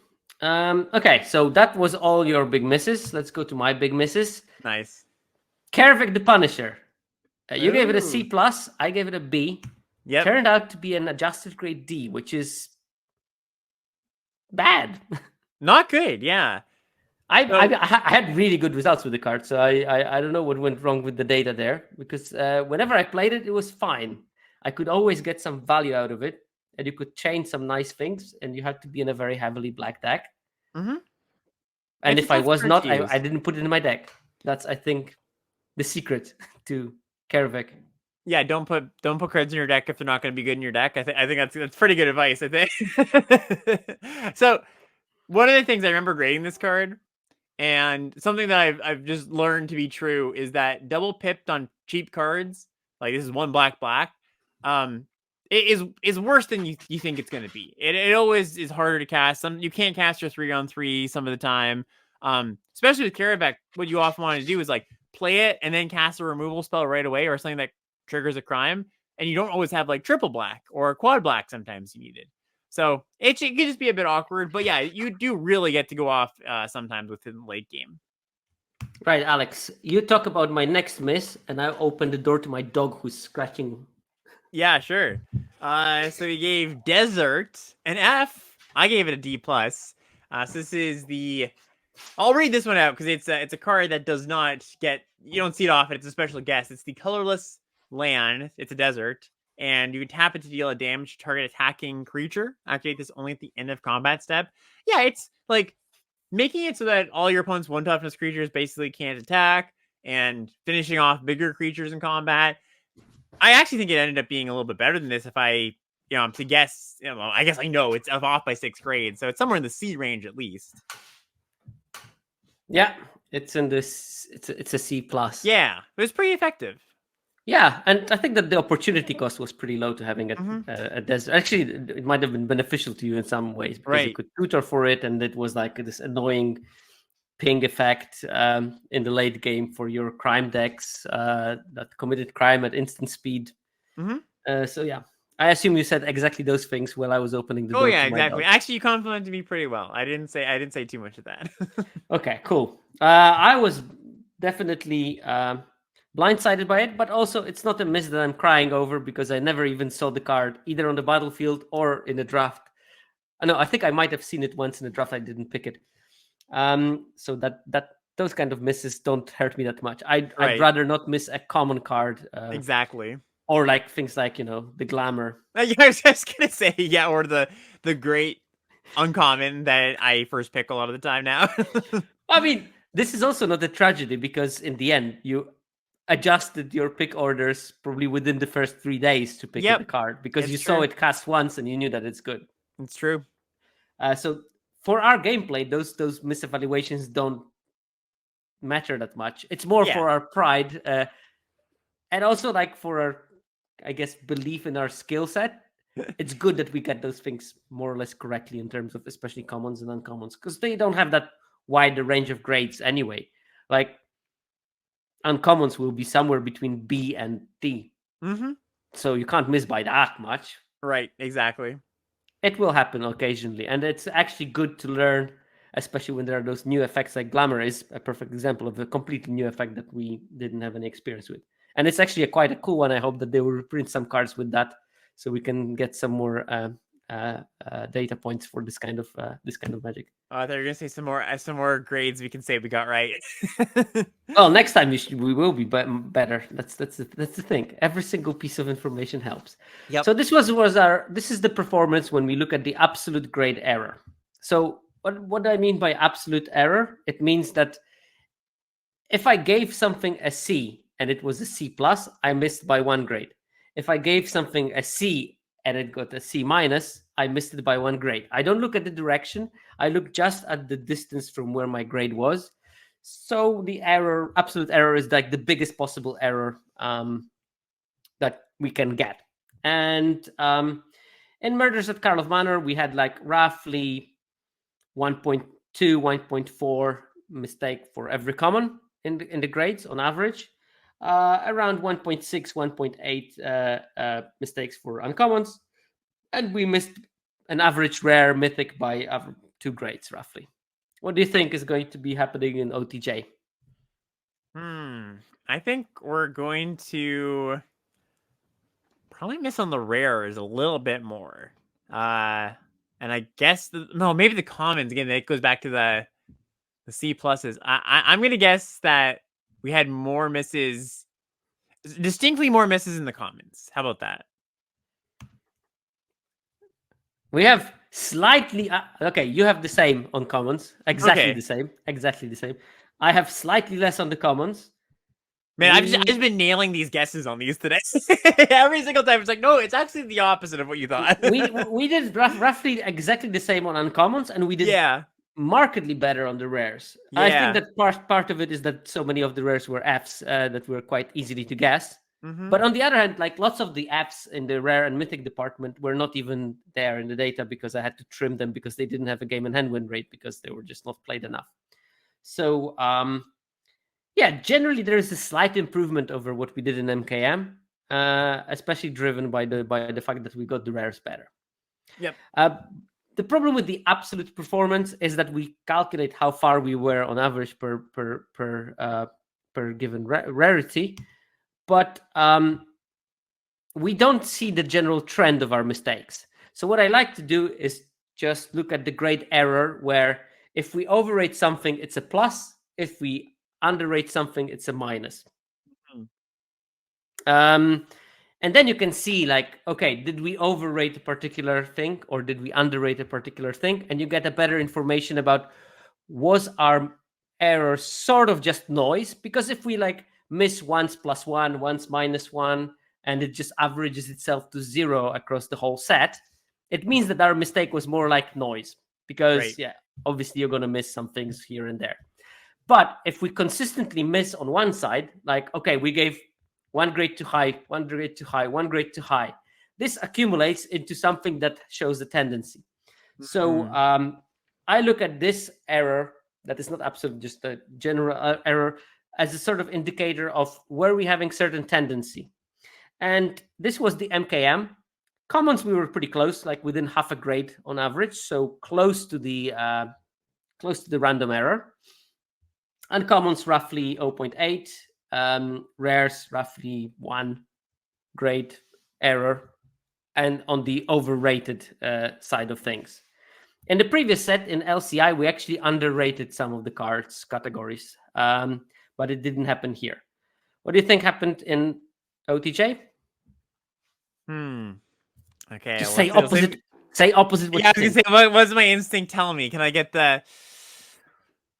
Okay, so that was all your big misses. Let's go to my big misses. Nice. Karavik the Punisher. You gave it a C+. I gave it a B. Yep. Turned out to be an adjusted grade D, which is bad. Not good, yeah. I had really good results with the card, so I don't know what went wrong with the data there, because whenever I played it, it was fine. I could always get some value out of it, and you could change some nice things, and you had to be in a very heavily black deck. Mm-hmm. And if I was not, I didn't put it in my deck. That's, I think, the secret to Karavik. Yeah, don't put cards in your deck if they're not going to be good in your deck. I think that's pretty good advice, I think. So, one of the things I remember grading this card, and something that I've just learned to be true, is that double pipped on cheap cards, like this is 1 black, it is worse than you think it's going to be. It always is harder to cast. You can't cast your 3-on-3 some of the time. Especially with Karavik, what you often want to do is like play it and then cast a removal spell right away, or something that triggers a crime, and you don't always have like triple black or quad black. Sometimes you need it, so it could just be a bit awkward. But yeah, you do really get to go off sometimes within the late game. Right, Alex, you talk about my next miss, and I open the door to my dog who's scratching. Yeah, sure. So we gave Desert an F. I gave it a D+. So this is the... I'll read this one out because it's a card that does not get... You don't see it often. It's a special guest. It's the colorless land. It's a desert. And you can tap it to deal a damage to target attacking creature. Activate this only at the end of combat step. Yeah, it's like making it so that all your opponent's 1 toughness creatures basically can't attack, and finishing off bigger creatures in combat. I actually think it ended up being a little bit better than this. If I, to guess, I guess I know it's off by 6 grades, so it's somewhere in the C range at least. Yeah, it's in this. It's a C+. Yeah, it was pretty effective. Yeah, and I think that the opportunity cost was pretty low to having a desert. Actually, it might have been beneficial to you in some ways, because you could tutor for it, and it was like this annoying ping effect in the late game for your crime decks that committed crime at instant speed. So yeah, I assume you said exactly those things while I was opening the door. Oh yeah, exactly. Actually, you complimented me pretty well. I didn't say too much of that. Okay, cool. I was definitely blindsided by it, but also it's not a miss that I'm crying over, because I never even saw the card either on the battlefield or in the draft. No, I think I might have seen it once in the draft. I didn't pick it. So that those kind of misses don't hurt me that much. I'd rather not miss a common card. Exactly. Or like things like, the glamour. Yeah, I was just gonna say, yeah, or the great uncommon that I first pick a lot of the time now. I mean, this is also not a tragedy, because in the end you adjusted your pick orders probably within the first 3 days to pick the card, because you saw it cast once and you knew that it's good. It's true. So for our gameplay, those misevaluations don't matter that much. It's more for our pride, and also like for our, I guess, belief in our skill set. It's good that we get those things more or less correctly in terms of especially commons and uncommons, because they don't have that wide a range of grades anyway. Like uncommons will be somewhere between B and D. So you can't miss by that much. Right, exactly. It will happen occasionally, and it's actually good to learn, especially when there are those new effects. Like Glamour is a perfect example of a completely new effect that we didn't have any experience with. And it's actually quite a cool one. I hope that they will reprint some cards with that, so we can get some more data points for this kind of magic. Oh, I thought you were gonna say some more grades we can say we got right. Well, next time we will be better. That's the thing. Every single piece of information helps. Yep. So this is the performance when we look at the absolute grade error. So what I mean by absolute error, it means that if I gave something a C and it was a C plus, I missed by 1 grade. If I gave something a C and it got a C minus, I missed it by 1 grade. I don't look at the direction. I look just at the distance from where my grade was. So the error, absolute error, is like the biggest possible error that we can get. And in Murders at Karlov Manor, we had like roughly 1.2, 1.4 mistake for every common in the grades on average. Around 1.6, 1.8 mistakes for uncommons. And we missed an average rare mythic by 2 grades, roughly. What do you think is going to be happening in OTJ? I think we're going to probably miss on the rares a little bit more. And I guess maybe the commons again. That goes back to the C pluses. I'm gonna guess that we had more misses, distinctly more misses in the commons. How about that? We have slightly okay. You have the same on commons, exactly Okay. the same, exactly the same. I have slightly less on the commons. Man, I've just been nailing these guesses on these today. Every single time, it's like, no, it's actually the opposite of what you thought. we did roughly exactly the same on uncommons, and we did markedly better on the rares. Yeah. I think that part of it is that so many of the rares were Fs that were quite easily to guess. But on the other hand, like lots of the Fs in the rare and mythic department were not even there in the data because I had to trim them because they didn't have a game in hand win rate because they were just not played enough. So yeah, generally there is a slight improvement over what we did in MKM, especially driven by the fact that we got the rares better. Yep. The problem with the absolute performance is that we calculate how far we were on average per given rarity, but we don't see the general trend of our mistakes. So what I like to do is just look at the grade error, where if we overrate something, it's a plus. If we underrate something, it's a minus. And then you can see, like, okay, did we overrate a particular thing or did we underrate a particular thing? And you get a better information about, was our error sort of just noise? Because if we like miss once +1, once -1, and it just averages itself to 0 across the whole set, it means that our mistake was more like noise. Because obviously you're going to miss some things here and there. But if we consistently miss on one side, like, okay, we gave 1 grade too high, 1 grade too high, 1 grade too high, this accumulates into something that shows a tendency. So I look at this error, that is not absolute, just a general error, as a sort of indicator of where we're having certain tendency. And this was the MKM. Commons, we were pretty close, like within half a grade on average, so close to the random error. Uncommons roughly 0.8, rares roughly 1 grade error, and on the overrated side of things. In the previous set in LCI, we actually underrated some of the cards categories, but it didn't happen here. What do you think happened in OTJ? Okay. Just say opposite. Say opposite. What I was gonna say, what does my instinct tell me? Can I get the?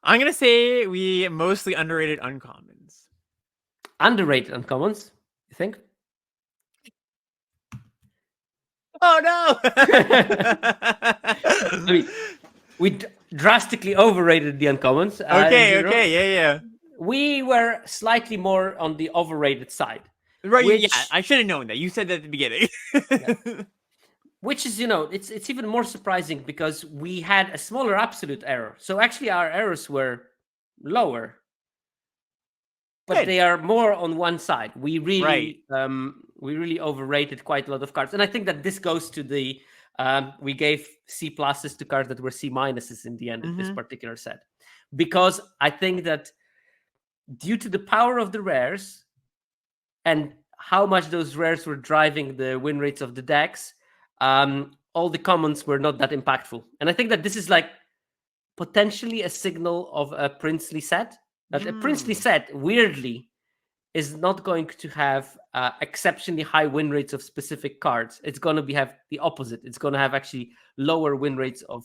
I'm gonna say we mostly underrated uncommons. Underrated uncommons, you think? Oh no! I mean, we drastically overrated the uncommons. Okay, yeah. We were slightly more on the overrated side. Right, yeah, I should have known that. You said that at the beginning. Which is, it's even more surprising because we had a smaller absolute error. So actually our errors were lower. But they are more on one side. We really overrated quite a lot of cards. And I think that this goes to the we gave C pluses to cards that were C minuses in the end of this particular set. Because I think that due to the power of the rares and how much those rares were driving the win rates of the decks, all the commons were not that impactful. And I think that this is like potentially a signal of a princely set. That a princely set, weirdly, is not going to have exceptionally high win rates of specific cards. It's going to have the opposite. It's going to have actually lower win rates of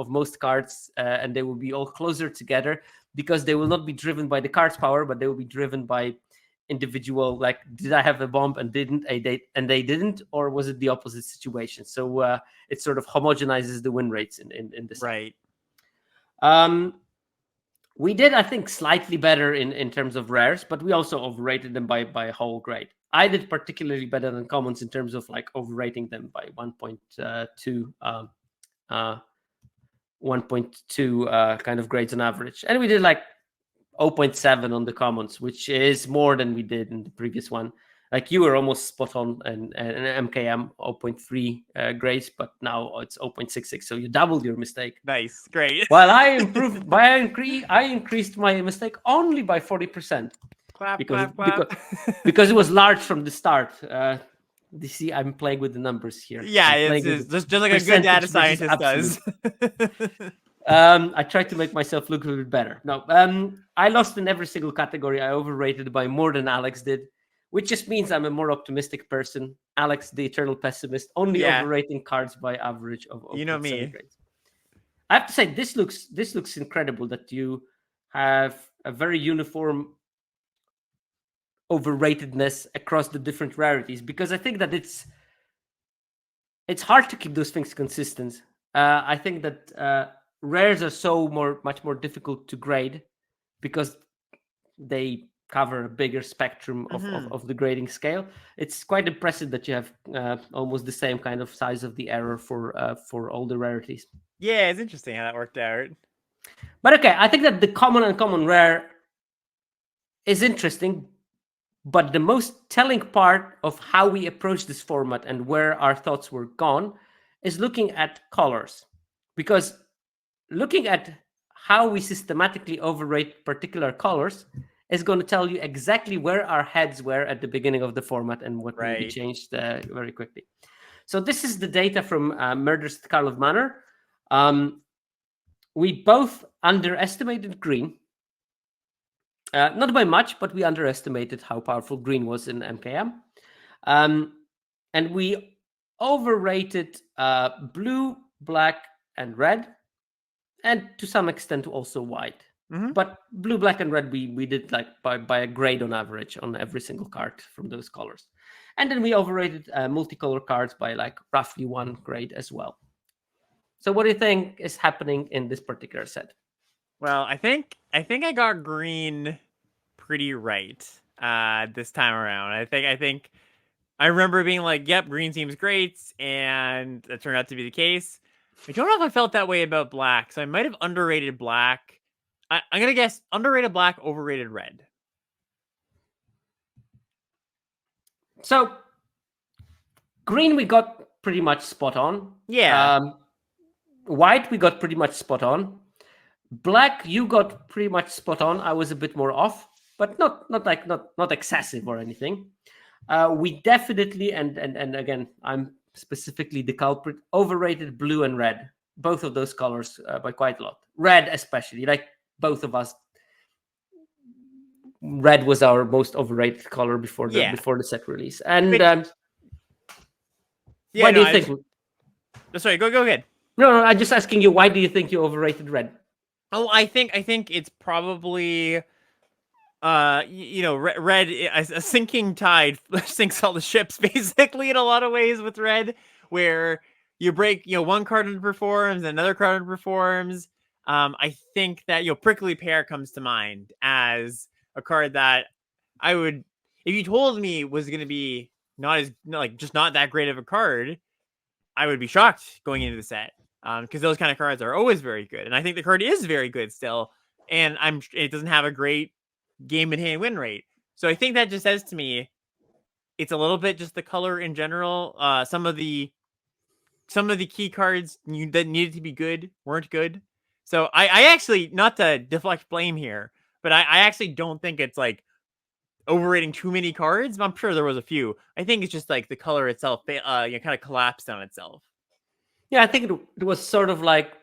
most cards, and they will be all closer together because they will not be driven by the card's power, but they will be driven by individual, like, did I have a bomb and they didn't, or was it the opposite situation? So it sort of homogenizes the win rates in this. Right. We did, I think, slightly better in terms of rares, but we also overrated them by a whole grade. I did particularly better than commons in terms of like overrating them by 1.2 kind of grades on average, and we did like 0.7 on the commons, which is more than we did in the previous one. Like you were almost spot on, and MKM 0.3 grades, but now it's 0.66. So you doubled your mistake. Nice, great. While I improved, I increased my mistake only by 40%. Clap, because, clap, clap. because it was large from the start. You see, I'm playing with the numbers here. Yeah, it's just like a good data scientist does. I tried to make myself look a little bit better. No, I lost in every single category. I overrated by more than Alex did, which just means I'm a more optimistic person. Alex, the eternal pessimist, only overrating cards by average of you know me. Grades. I have to say, this looks incredible that you have a very uniform overratedness across the different rarities, because I think that it's hard to keep those things consistent. I think that rares are much more difficult to grade because they cover a bigger spectrum of the grading scale. It's quite impressive that you have almost the same kind of size of the error for all the rarities. Yeah, it's interesting how that worked out. But okay, I think that the common and common rare is interesting, but the most telling part of how we approach this format and where our thoughts were gone is looking at colors. Because looking at how we systematically overrate particular colors is going to tell you exactly where our heads were at the beginning of the format and what will be changed very quickly. So this is the data from Murder's Carl of Manor. We both underestimated green. Not by much, but we underestimated how powerful green was in MKM. And we overrated blue, black, and red, and to some extent also white. Mm-hmm. But blue, black, and red, we did like by a grade on average on every single card from those colors. And then we overrated multicolor cards by like roughly 1 grade as well. So what do you think is happening in this particular set? Well, I think I got green pretty right this time around. I think I remember being like, "Yep, green seems great," and that turned out to be the case. I don't know if I felt that way about black, so I might have underrated black. I'm gonna guess underrated black, overrated red. So green we got pretty much spot on. Yeah. White we got pretty much spot on. Black you got pretty much spot on. I was a bit more off, but not excessive or anything. We definitely and again, I'm specifically the culprit, overrated blue and red, both of those colors by quite a lot. Red especially, like both of us. Red was our most overrated color before the set release. And why do you think? Sorry, go ahead. No, I'm just asking you. Why do you think you overrated red? Oh, I think it's probably, red. A sinking tide sinks all the ships, basically, in a lot of ways with red, where you break, one card underperforms, another card underperforms. I think that Prickly Pear comes to mind as a card that I would, if you told me was going to be not that great of a card, I would be shocked going into the set. Because those kind of cards are always very good, and I think the card is very good still, and it doesn't have a great game in hand win rate. So I think that just says to me, it's a little bit just the color in general. Some of the key cards that needed to be good weren't good. So I actually, not to deflect blame here, but I actually don't think it's like overrating too many cards. I'm sure there was a few. I think it's just like the color itself, kind of collapsed on itself. Yeah, I think it was sort of like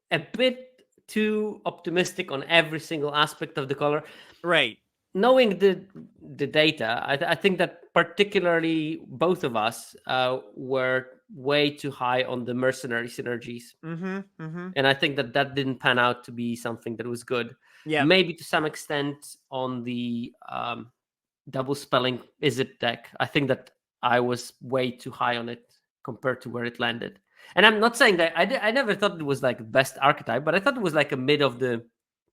a bit too optimistic on every single aspect of the color. Right. Knowing the data, I think that particularly both of us were way too high on the mercenary synergies. Mm-hmm. And I think that didn't pan out to be something that was good. Yeah. maybe to some extent on the double spelling Izzet deck. I think that I was way too high on it compared to where it landed. And I'm not saying that I never thought it was like best archetype, but I thought it was like a mid of the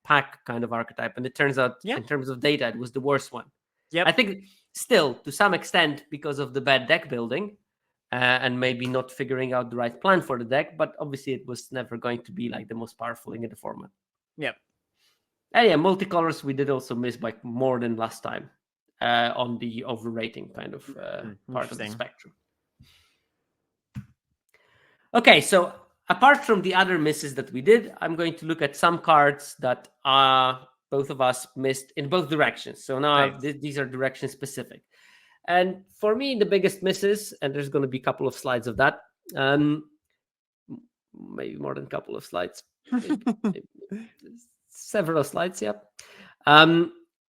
pack kind of archetype. And it turns out, Yeah. in terms of data, it was the worst one. Yep. I think still, to some extent, because of the bad deck building and maybe not figuring out the right plan for the deck, but obviously it was never going to be like the most powerful thing in the format. Yep. And yeah, multicolors we did also miss by more than last time on the overrating kind of part of the spectrum. Okay, so apart from the other misses that we did, I'm going to look at some cards that both of us missed in both directions. So now Nice. these are direction specific. And for me, the biggest misses, and there's going to be a couple of slides of that, maybe more than a couple of slides, maybe several slides, yeah.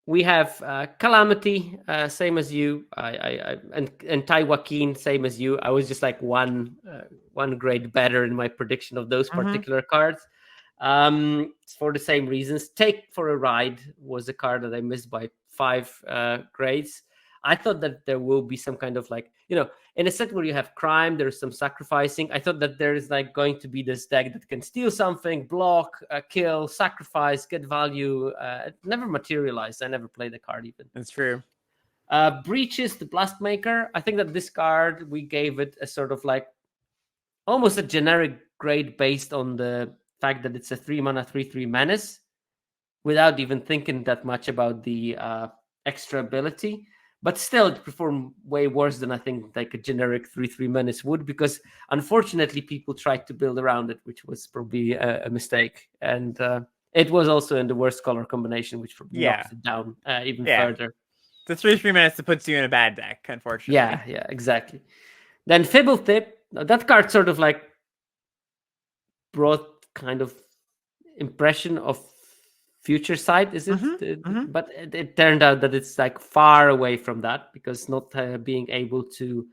We have Calamity, same as you, and Tai Joaquin, same as you. I was just like one grade better in my prediction of those particular cards. For the same reasons. Take for a Ride was a card that I missed by 5 grades. I thought that there will be some kind of like, in a set where you have crime, there's some sacrificing. I thought that there is like going to be this deck that can steal something, block, kill, sacrifice, get value. It never materialized. I never played the card even. That's true. Breaches, the Blast Maker. I think that this card, we gave it a sort of like almost a generic grade based on the fact that it's a 3-mana 3/3 menace without even thinking that much about the extra ability. But still, it performed way worse than I think like a generic 3/3 menace would, because unfortunately people tried to build around it, which was probably a mistake. And it was also in the worst color combination, which probably knocked it down even further. The 3/3 minutes that puts you in a bad deck, unfortunately. Yeah, exactly. Then Fibble Tip, that card sort of like brought kind of impression of Future Sight, is it? But it turned out that it's like far away from that, because not being able to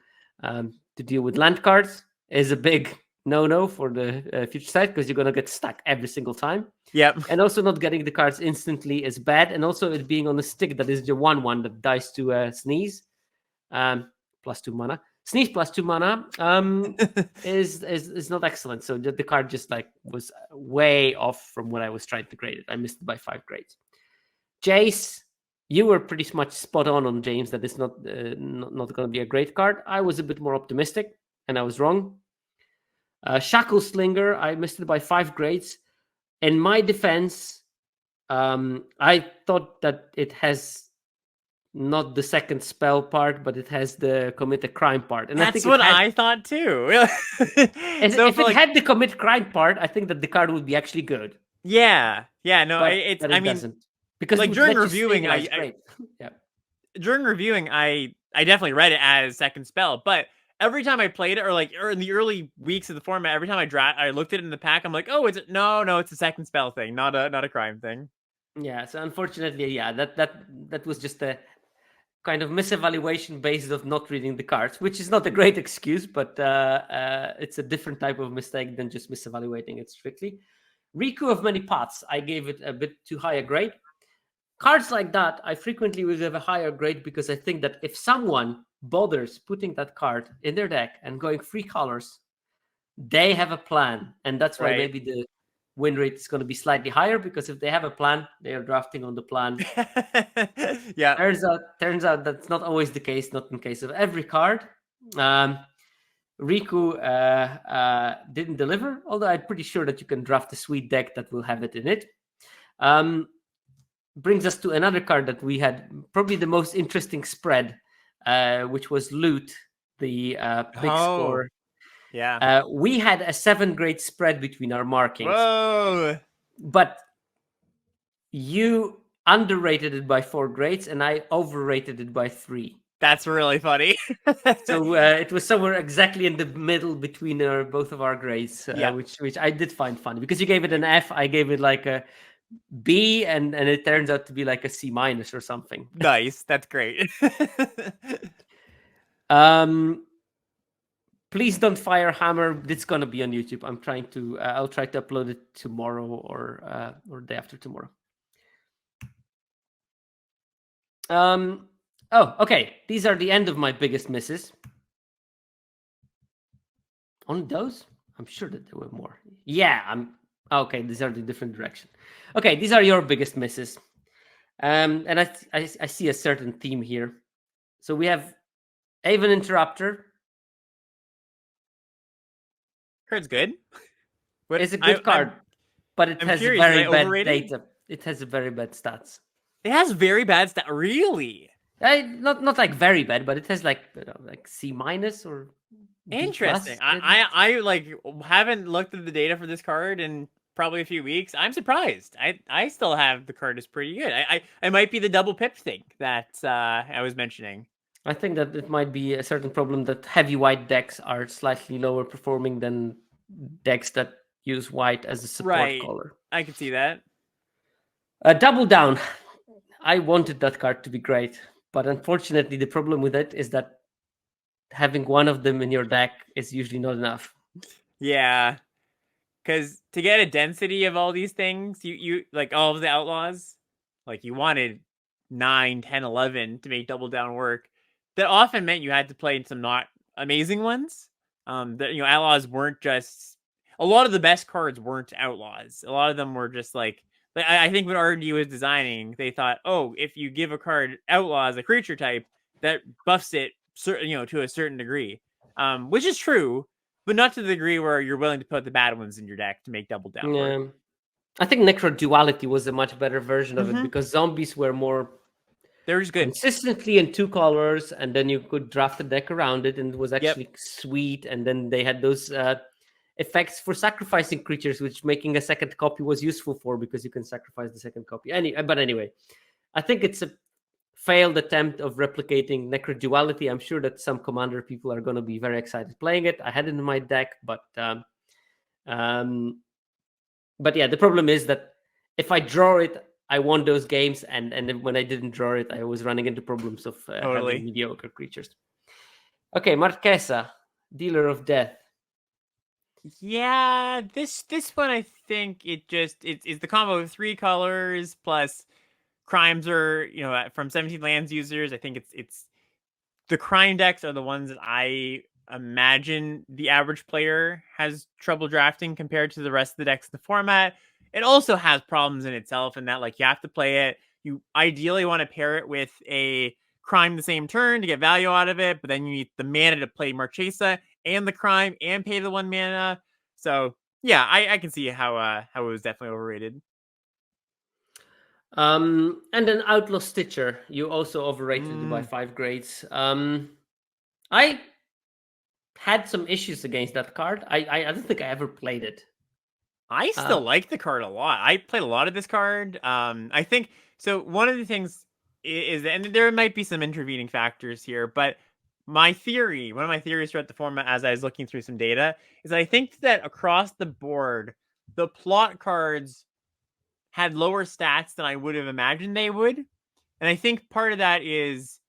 deal with land cards is a big no for the Future Sight, because you're gonna get stuck every single time. Yep. And also not getting the cards instantly is bad, and also it being on a stick that is the 1/1 that dies to Sneeze, +2 mana. Sneeze +2 mana is not excellent. So the card just like was way off from what I was trying to grade it. I missed it by 5 grades. Jace, you were pretty much spot on James, that it's not going to be a great card. I was a bit more optimistic, and I was wrong. Shackle Slinger, I missed it by 5 grades. In my defense, I thought that it has not the second spell part, but it has the commit a crime part. And that's I think what I thought too. If it had the commit crime part, I think that the card would be actually good. Yeah. No, but it I mean, doesn't. Because like during reviewing, during reviewing, I definitely read it as second spell, but every time I played it, or in the early weeks of the format, every time I looked at it in the pack, I'm like, oh, it's a second spell thing, not a crime thing. Yeah, so unfortunately, that was just a kind of misevaluation based of not reading the cards, which is not a great excuse, but it's a different type of mistake than just misevaluating it strictly. Riku of Many Paths, I gave it a bit too high a grade. Cards like that, I frequently will give a higher grade, because I think that if someone bothers putting that card in their deck and going 3 colors, they have a plan. And that's why maybe the win rate is going to be slightly higher, because if they have a plan, they are drafting on the plan. Yeah. Turns out that's not always the case, not in case of every card. Riku didn't deliver, although I'm pretty sure that you can draft a sweet deck that will have it in it. Brings us to another card that we had probably the most interesting spread, which was Loot, the big score. Yeah. We had a 7 grade spread between our markings. Whoa. But you underrated it by 4 grades, and I overrated it by 3. That's really funny. So it was somewhere exactly in the middle between both of our grades, which I did find funny, because you gave it an F, I gave it like a B, and it turns out to be like a C- or something. Nice, that's great. Please don't fire Hammer. It's gonna be on YouTube. I'll try to upload it tomorrow or day after tomorrow. Oh, okay. These are the end of my biggest misses. Only those? I'm sure that there were more. Yeah, okay. These are the different direction. Okay, these are your biggest misses. And I see a certain theme here. So we have Avon Interrupter. Card's good. But It's a good card, but it I'm has curious, very is it bad overrated? data. It has very bad stats. It has very bad stat. Really? Not like very bad, but it has like C minus or B Interesting. plus. I like haven't looked at the data for this card in probably a few weeks. I'm surprised. I still have the card is pretty good. I might be the double pip thing that I was mentioning. I think that it might be a certain problem that heavy white decks are slightly lower performing than decks that use white as a support color. I can see that. Double Down. I wanted that card to be great, but unfortunately, the problem with it is that having one of them in your deck is usually not enough. Yeah, because to get a density of all these things, you like all of the outlaws, like you wanted 9, 10, 11 to make Double Down work. That often meant you had to play some not amazing ones. That outlaws weren't just a lot of the best cards weren't outlaws. A lot of them were just like I think when RD was designing, they thought, oh, if you give a card outlaw as a creature type, that buffs it, to a certain degree, which is true, but not to the degree where you're willing to put the bad ones in your deck to make Double Down work. I think Necro Duality was a much better version of it because zombies were more. They're just good consistently in 2 colors, and then you could draft a deck around it, and it was actually sweet. And then they had those effects for sacrificing creatures, which making a second copy was useful for because you can sacrifice the second copy. But anyway, I think it's a failed attempt of replicating Necro Duality. I'm sure that some Commander people are going to be very excited playing it. I had it in my deck, but yeah, the problem is that if I draw it, I won those games, and then when I didn't draw it, I was running into problems of having mediocre creatures. Okay, Marquesa, Dealer of Death. Yeah, this one I think it's the combo of 3 colors plus crimes are from 17 lands users. I think it's the crime decks are the ones that I imagine the average player has trouble drafting compared to the rest of the decks in the format. It also has problems in itself in that you have to play it. You ideally want to pair it with a crime the same turn to get value out of it, but then you need the mana to play Marchesa and the crime and pay the 1 mana. So yeah, I can see how it was definitely overrated. And then Outlaw Stitcher, you also overrated it by 5 grades. I had some issues against that card. I don't think I ever played it. I still like the card a lot. I played a lot of this card. I think so. One of the things is, and there might be some intervening factors here, but one of my theories throughout the format, as I was looking through some data, is I think that across the board, the plot cards had lower stats than I would have imagined they would, and I think part of that is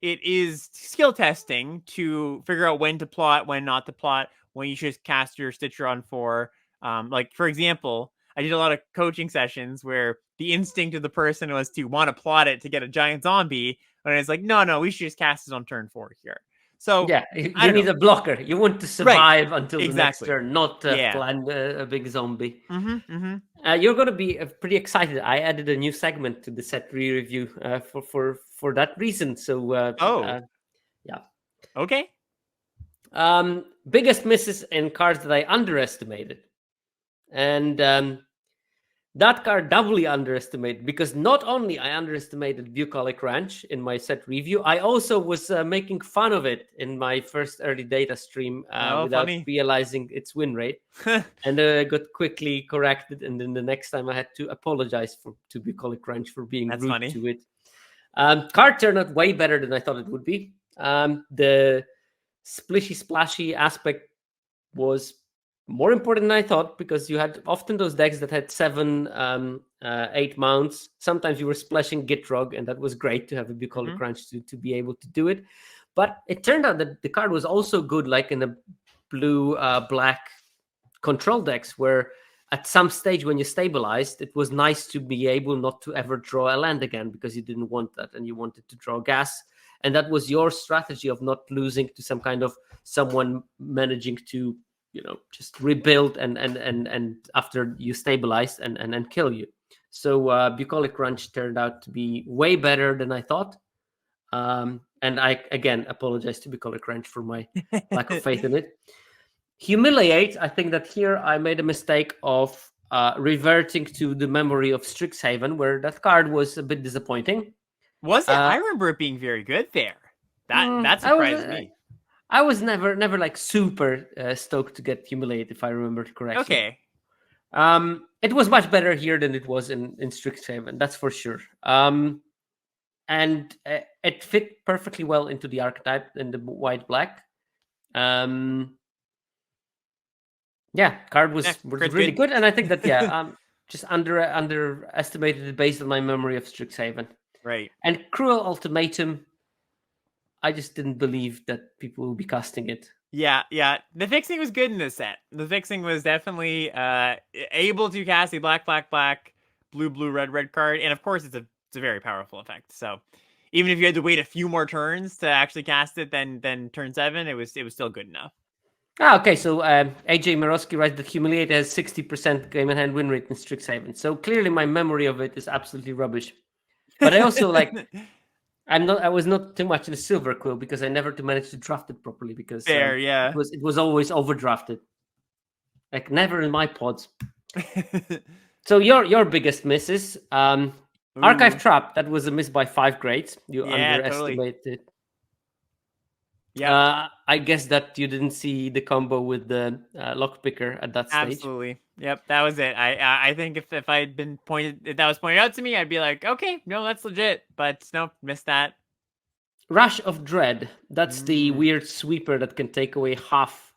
it is skill testing to figure out when to plot, when not to plot, when you should cast your Stitcher on 4. Like, for example, I did a lot of coaching sessions where the instinct of the person was to want to plot it to get a giant zombie. And it's like, no, we should just cast it on turn 4 here. So yeah, you need a blocker. You want to survive until the next turn, not plan a big zombie. You're going to be pretty excited. I added a new segment to the set re-review for that reason. So yeah. Okay. Biggest misses in cards that I underestimated. And that card doubly underestimated because not only I underestimated Bucolic Ranch in my set review, I also was making fun of it in my first early data stream without realizing its win rate. And I got quickly corrected. And then the next time I had to apologize to Bucolic Ranch for being rude to it. Card turned out way better than I thought it would be. The splishy splashy aspect was more important than I thought because you had often those decks that had 7, 8 mounts. Sometimes you were splashing Gitrog, and that was great to have a Bucolic Ranch to be able to do it. But it turned out that the card was also good, like in the blue black control decks, where at some stage when you stabilized, it was nice to be able not to ever draw a land again because you didn't want that and you wanted to draw gas. And that was your strategy of not losing to some kind of someone managing to, just rebuild and after you stabilized and kill you. So Bucolic Crunch turned out to be way better than I thought. And I, again, apologize to Bucolic Crunch for my lack of faith in it. Humiliate, I think that here I made a mistake of reverting to the memory of Strixhaven, where that card was a bit disappointing. Was it? I remember it being very good there. That surprised me. I was never like super stoked to get Humiliate, if I remember correctly. Okay. It was much better here than it was in Strixhaven, that's for sure. And it fit perfectly well into the archetype in the white-black. Yeah, card was really good. And I think that, just underestimated it based on my memory of Strixhaven. Right. And Cruel Ultimatum, I just didn't believe that people would be casting it. Yeah. The fixing was good in this set. The fixing was definitely able to cast a black, blue, red card. And of course, it's a very powerful effect. So even if you had to wait a few more turns to actually cast it than turn 7, it was still good enough. Okay, so AJ Mirosky writes that Humiliate has 60% game in hand win rate in Strixhaven. So clearly my memory of it is absolutely rubbish. But I also I was not too much in the Silver Quill because I never managed to draft it properly because it was always overdrafted. Like never in my pods. So your biggest misses, Archive Trap, that was a miss by 5 grades. You underestimated. Totally. Yeah, I guess that you didn't see the combo with the lockpicker at that stage. Absolutely. Yep, that was it. I think if I'd been if that was pointed out to me, I'd be like, okay, no, that's legit. But no, missed that. Rush of Dread. That's the weird sweeper that can take away half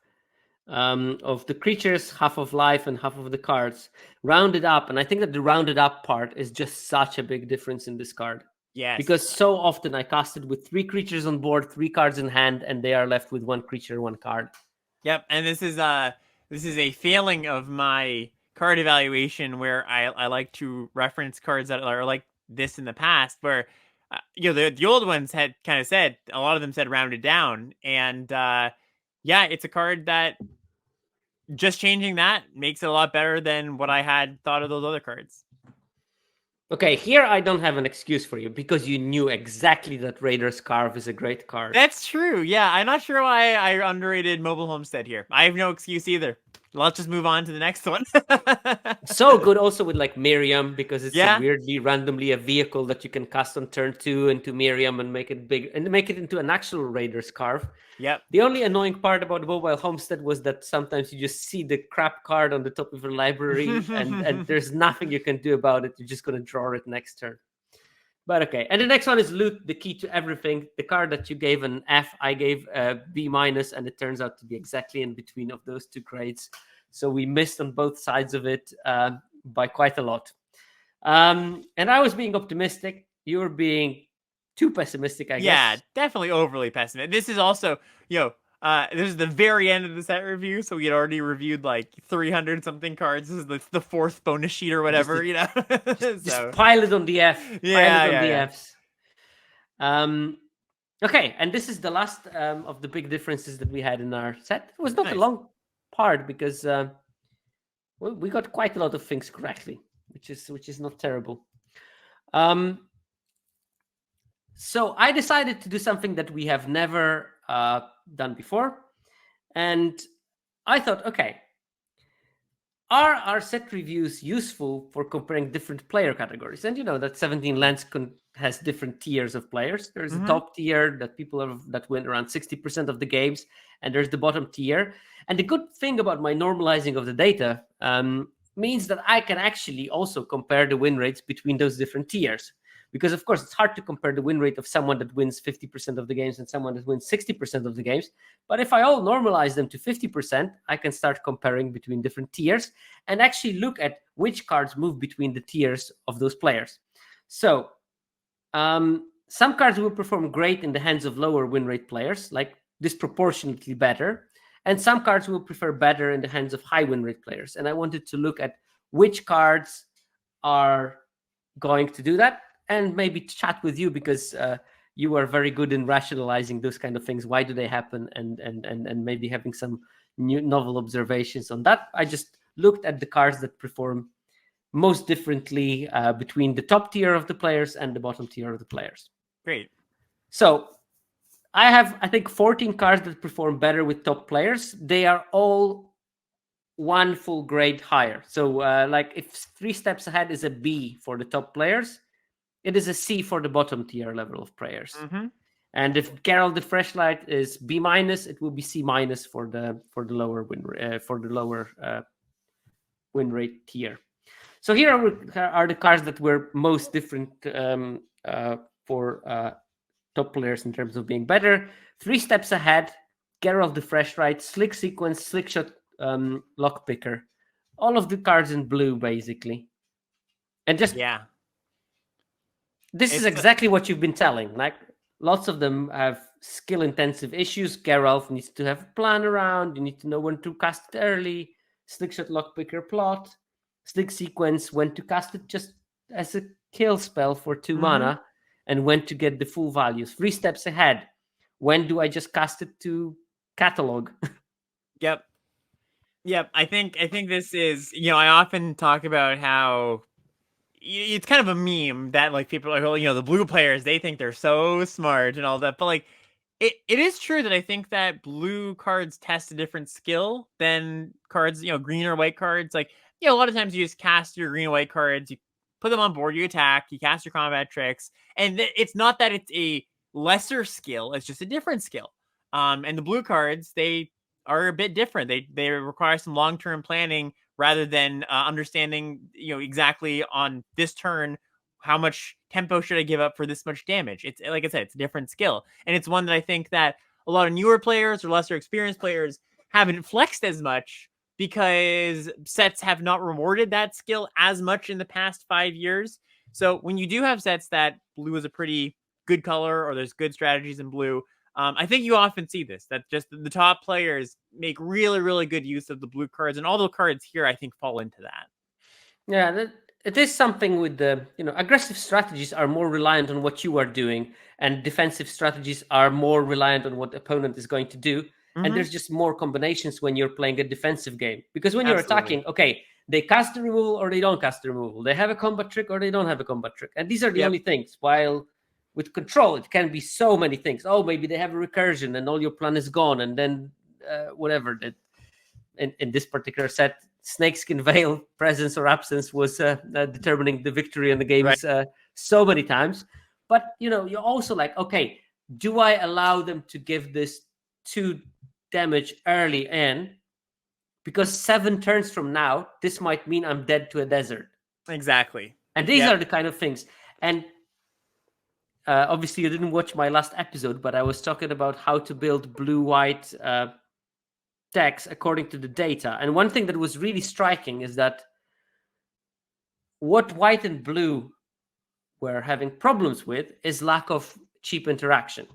of the creatures, half of life, and half of the cards. Rounded up, and I think that the rounded up part is just such a big difference in this card. Yes. Because so often I casted with 3 creatures on board, 3 cards in hand, and they are left with 1 creature, 1 card. Yep, and this is a failing of my card evaluation where I like to reference cards that are like this in the past, where the old ones had kind of said, a lot of them said rounded down, and it's a card that just changing that makes it a lot better than what I had thought of those other cards. Okay, here I don't have an excuse for you because you knew exactly that Raider's Carve is a great card. That's true. Yeah, I'm not sure why I underrated Mobile Homestead here. I have no excuse either. Let's just move on to the next one. So good also with like Miriam because it's weirdly randomly a vehicle that you can cast on turn 2 into Miriam and make it big and make it into an actual Raider's Carve. Yep. The only annoying part about the Mobile Homestead was that sometimes you just see the crap card on the top of your library and there's nothing you can do about it. You're just going to draw it next turn. But okay. And the next one is Loot, the Key to Everything. The card that you gave an F, I gave a B-, and it turns out to be exactly in between of those 2 grades. So we missed on both sides of it by quite a lot. And I was being optimistic. You were being too pessimistic, I guess. Yeah, definitely overly pessimistic. This is also, this is the very end of the set review, so we had already reviewed like 300 something cards. This is the 4th bonus sheet or whatever, Just pile it on the F. Fs. Okay, and this is the last of the big differences that we had in our set. It was not a long part because we got quite a lot of things correctly, which is not terrible. So I decided to do something that we have never done before. And I thought, okay, are our set reviews useful for comparing different player categories? And you know that 17 Lands has different tiers of players. There's a top tier that people that win around 60% of the games, and there's the bottom tier. And the good thing about my normalizing of the data means that I can actually also compare the win rates between those different tiers. Because, of course, it's hard to compare the win rate of someone that wins 50% of the games and someone that wins 60% of the games. But if I all normalize them to 50%, I can start comparing between different tiers and actually look at which cards move between the tiers of those players. So some cards will perform great in the hands of lower win rate players, like disproportionately better. And some cards will prefer better in the hands of high win rate players. And I wanted to look at which cards are going to do that, and maybe chat with you because you are very good in rationalizing those kind of things. Why do they happen? And maybe having some new novel observations on that. I just looked at the cards that perform most differently between the top tier of the players and the bottom tier of the players. Great. So I have, I think, 14 cards that perform better with top players. They are all one full grade higher. So like if 3 steps ahead is a B for the top players, it is a C for the bottom tier level of players. Mm-hmm. And if Geralt the Freshlight is B minus, it will be C minus for the lower win rate tier. So here are the cards that were most different for top players in terms of being better. 3 steps ahead, Geralt the Freshlight, Slick Sequence, Slick Shot, Lockpicker. All of the cards in blue, basically. And just this is exactly what you've been telling. Like, lots of them have skill-intensive issues. Geralt needs to have a plan around. You need to know when to cast it early. Slick Shot, Lockpicker plot. Slick Sequence, when to cast it just as a kill spell for 2 mana, and when to get the full values. 3 steps ahead. When do I just cast it to catalog? Yep. I think this is, I often talk about how it's kind of a meme that like people are like, the blue players, they think they're so smart and all that, but like it is true that I think that blue cards test a different skill than cards, green or white cards. Like, a lot of times you just cast your green and white cards, you put them on board, you attack, you cast your combat tricks, and it's not that it's a lesser skill, it's just a different skill. And the blue cards, they are a bit different. They require some long-term planning rather than understanding, exactly on this turn, how much tempo should I give up for this much damage. It's like I said, it's a different skill. And it's one that I think that a lot of newer players or lesser experienced players haven't flexed as much because sets have not rewarded that skill as much in the past 5 years. So when you do have sets that blue is a pretty good color or there's good strategies in blue, I think you often see this, that just the top players make really, really good use of the blue cards. And all the cards here, I think, fall into that. Yeah, it is something with the, aggressive strategies are more reliant on what you are doing, and defensive strategies are more reliant on what the opponent is going to do. And there's just more combinations when you're playing a defensive game. Because when you're attacking, okay, they cast the removal or they don't cast the removal. They have a combat trick or they don't have a combat trick. And these are the only things. While with control, it can be so many things. Oh, maybe they have a recursion and all your plan is gone. And then whatever. In this particular set, Snakeskin Veil, presence or absence, was determining the victory in the games so many times. But, you're also like, okay, do I allow them to give this 2 damage early in? Because 7 turns from now, this might mean I'm dead to a desert. Exactly. And these are the kind of things. And obviously you didn't watch my last episode, but I was talking about how to build blue-white decks according to the data. And one thing that was really striking is that what white and blue were having problems with is lack of cheap interaction.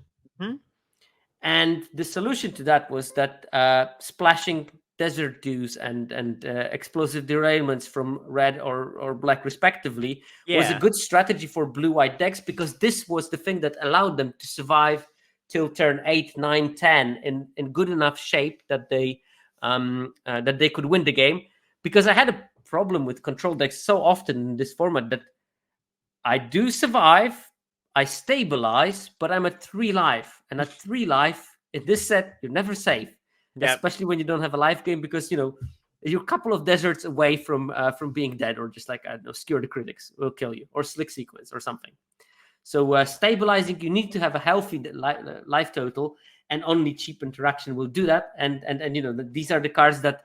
And the solution to that was that splashing desert dews and explosive derailments from red or black respectively was a good strategy for blue-white decks, because this was the thing that allowed them to survive till turn 8, 9, 10 in good enough shape that they could win the game. Because I had a problem with control decks so often in this format that I do survive, I stabilize, but I'm at 3 life. And at 3 life, in this set, you're never safe. Especially when you don't have a life game, because, you're a couple of deserts away from being dead, or just like, I don't know, Skewer the Critics will kill you, or Slick Sequence or something. So stabilizing, you need to have a healthy life total, and only cheap interaction will do that. And these are the cards that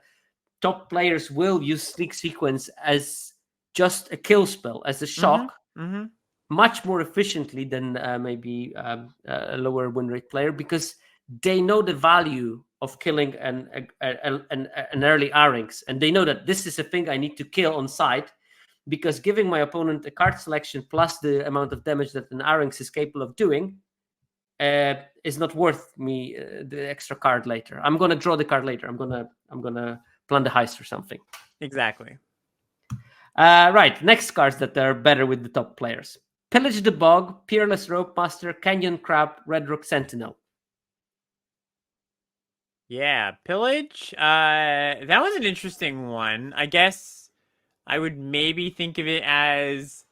top players will use Slick Sequence as just a kill spell, as a shock, much more efficiently than maybe a lower win rate player, because they know the value of killing an early Arynx, and they know that this is a thing I need to kill on site, because giving my opponent a card selection plus the amount of damage that an Arynx is capable of doing is not worth me the extra card later. I'm gonna draw the card later. I'm gonna plan the heist or something. Exactly. Right, next cards that are better with the top players. Pillage the Bog, Peerless Rope Master, Canyon Crab, Red Rock Sentinel. Yeah, pillage. That was an interesting one. I guess I would maybe think of it as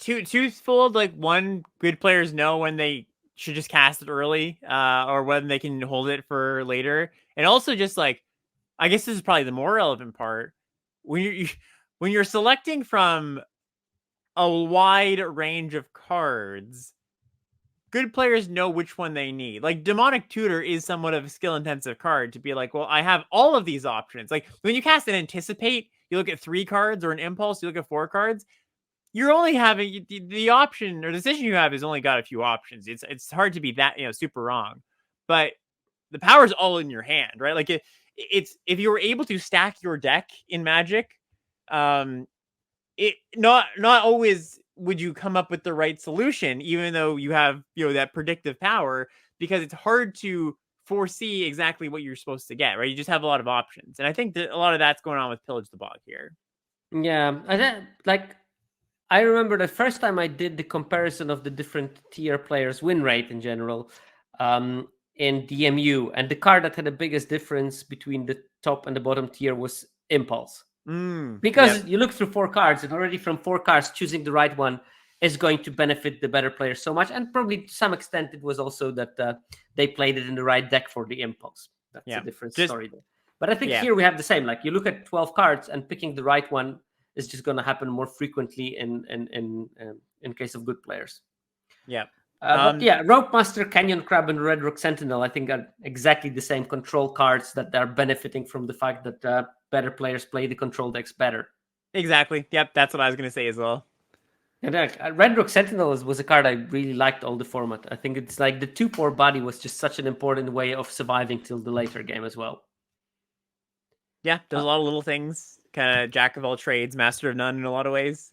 twofold. Like, one, good players know when they should just cast it early, or when they can hold it for later, and also just like, I guess this is probably the more relevant part when when you're selecting from a wide range of cards. Good players know which one they need. Like, Demonic Tutor is somewhat of a skill-intensive card to be like, well, I have all of these options. Like, when you cast an Anticipate, you look at 3 cards, or an Impulse, you look at 4 cards. You're only having the option or decision you have is only got a few options. It's hard to be that, super wrong, but the power's all in your hand, right? Like, it's if you were able to stack your deck in Magic, it not always would you come up with the right solution, even though you have that predictive power, because it's hard to foresee exactly what you're supposed to get, right? You just have a lot of options, and I think that a lot of that's going on with Pillage the Bog here. Yeah, I remember the first time I did the comparison of the different tier players' win rate in general in DMU, and the card that had the biggest difference between the top and the bottom tier was Impulse. Because you look through 4 cards, and already from 4 cards, choosing the right one is going to benefit the better players so much. And probably to some extent, it was also that they played it in the right deck for the Impulse. That's a different story there. But I think here we have the same. Like, you look at 12 cards, and picking the right one is just going to happen more frequently in case of good players. Yeah. But yeah, Rope Master, Canyon Crab, and Red Rock Sentinel, I think, are exactly the same control cards that are benefiting from the fact that better players play the control decks better. Exactly. Yep, that's what I was going to say as well. And Red Rock Sentinel was a card I really liked all the format. I think it's like the 2/4 body was just such an important way of surviving till the later game as well. Yeah, there's a lot of little things. Kind of jack of all trades, master of none in a lot of ways.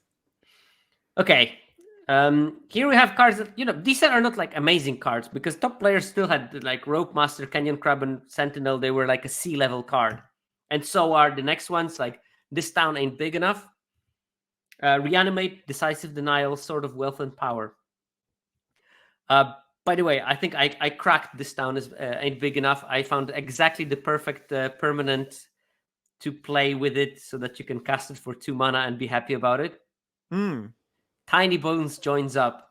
Okay. Here we have cards that, these are not like amazing cards, because top players still had like Rope Master, Canyon Crab, and Sentinel. They were like a C-level card. And so are the next ones, like This Town Ain't Big Enough, Reanimate, Decisive Denial, Sword of Wealth and Power. By the way, I think I cracked This Town Ain't Big Enough. I found exactly the perfect permanent to play with it so that you can cast it for 2 mana and be happy about it. Tiny Bones Joins Up.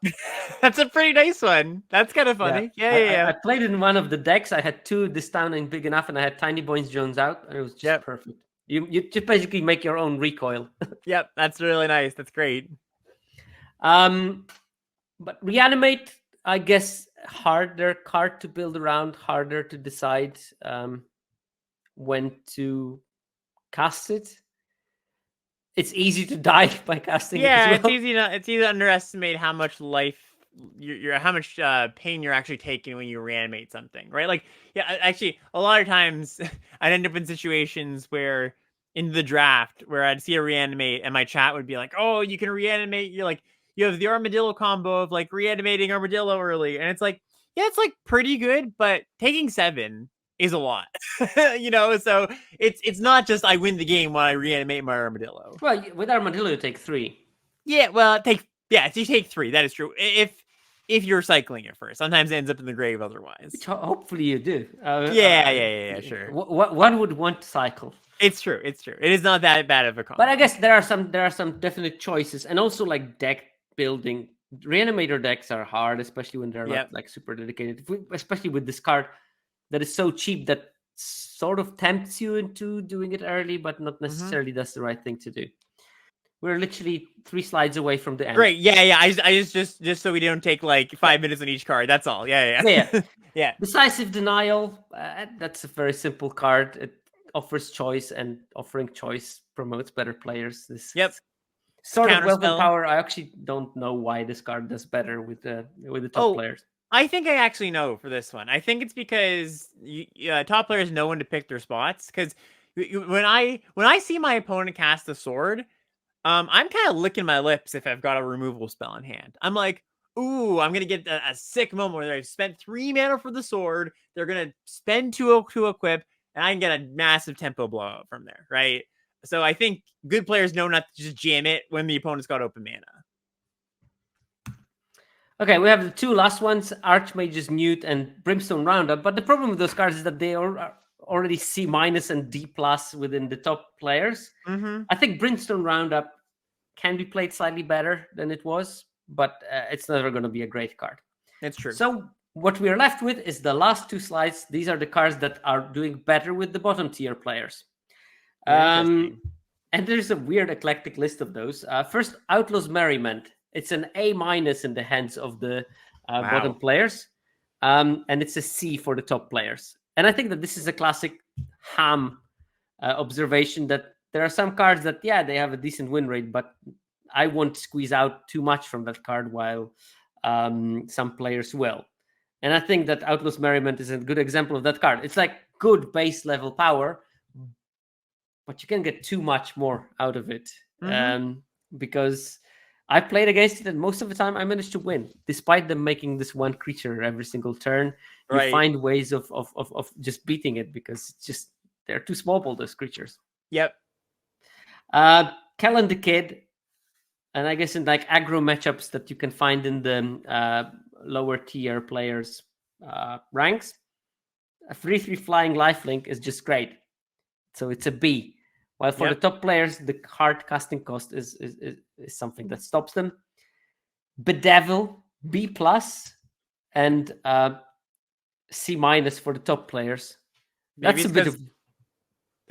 That's a pretty nice one. That's kind of funny. Yeah. I played in one of the decks. I had 2 This Town Ain't Big Enough, and I had Tiny Bones Joins Out, and it was just perfect. You just basically make your own recoil. Yep, that's really nice. That's great. But Reanimate, I guess, harder card to build around, harder to decide when to cast it. It's easy to die by casting it as well. It's easy to underestimate how much life how much pain you're actually taking when you reanimate something, right? Like, actually, a lot of times I'd end up in situations where in the draft where I'd see a reanimate and my chat would be like, "Oh, you can reanimate." You're like, you have the armadillo combo of like reanimating armadillo early, and it's like, yeah, it's like pretty good, but taking 7 is a lot, so it's not just I win the game when I reanimate my armadillo. Well, with armadillo you take 3. Yeah, well, you take 3. That is true. If you're cycling it first, sometimes it ends up in the grave otherwise. Which hopefully you do. Yeah, sure. One would want to cycle. It's true. It is not that bad of a combo. But I guess there are some definite choices, and also like deck building. Reanimator decks are hard, especially when they're not like super dedicated. Especially with this card that is so cheap that sort of tempts you into doing it early, but not necessarily that's the right thing to do. We're literally 3 slides away from the end. Great, yeah. I just so we don't take like 5 minutes on each card. That's all. Yeah. Yeah. Decisive Denial. That's a very simple card. It offers choice, and offering choice promotes better players. Sword of Wealth and Power. I actually don't know why this card does better with the top players. I think I actually know for this one. I think it's because top players know when to pick their spots. Because when I see my opponent cast the sword, I'm kind of licking my lips if I've got a removal spell in hand. I'm like, ooh, I'm gonna get a sick moment where I've spent 3 mana for the sword. They're gonna spend 2 to equip, and I can get a massive tempo blowout from there, right? So I think good players know not to just jam it when the opponent's got open mana. Okay, we have the two last ones, Archmage's Newt and Brimstone Roundup. But the problem with those cards is that they are already C- and D+ within the top players. I think Brimstone Roundup can be played slightly better than it was, but it's never going to be a great card. That's true. So what we are left with is the last two slides. These are the cards that are doing better with the bottom tier players. Interesting. And there's a weird eclectic list of those. First, Outlaw's Merriment. It's an A- in the hands of the bottom players. And it's a C for the top players. And I think that this is a classic ham observation that there are some cards that, yeah, they have a decent win rate, but I won't squeeze out too much from that card while some players will. And I think that Outlaw's Merriment is a good example of that card. It's like good base level power, but you can get too much more out of it. Because I played against it, and most of the time I managed to win, despite them making this one creature every single turn. You find ways of just beating it because it's just they're too small for those creatures. Yep. Kellen the Kid, and I guess in like aggro matchups that you can find in the lower tier players' ranks, a 3/3 flying lifelink is just great. So it's a B. While for the top players, the hard casting cost is something that stops them. Bedevil, B+, and C- for the top players. Maybe That's a bit of...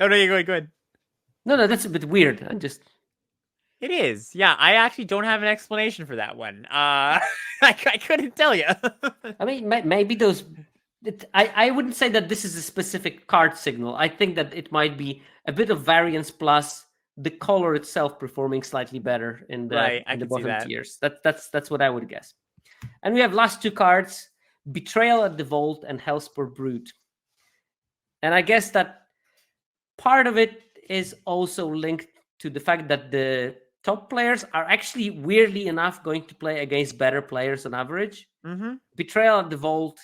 Oh, no, you're good. No, that's a bit weird. It is. Yeah, I actually don't have an explanation for that one. I couldn't tell you. I mean, maybe those... I wouldn't say that this is a specific card signal. I think that it might be a bit of variance plus the color itself performing slightly better in the bottom tiers. That's what I would guess. And we have last two cards, Betrayal at the Vault and Hellspore Brute. And I guess that part of it is also linked to the fact that the top players are actually, weirdly enough, going to play against better players on average. Betrayal at the Vault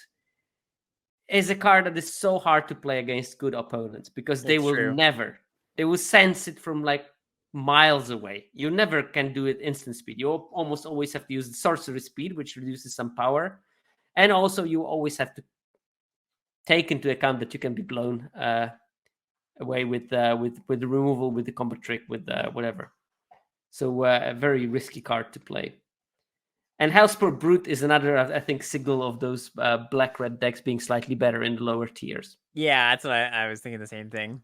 is a card that is so hard to play against good opponents because they will sense it from like miles away. You never can do it instant speed. You almost always have to use the sorcery speed, which reduces some power. And also you always have to take into account that you can be blown away with the removal, with the combat trick, with whatever. So a very risky card to play. And Hellspore Brute is another, I think, signal of those black-red decks being slightly better in the lower tiers. Yeah, that's what I was thinking the same thing.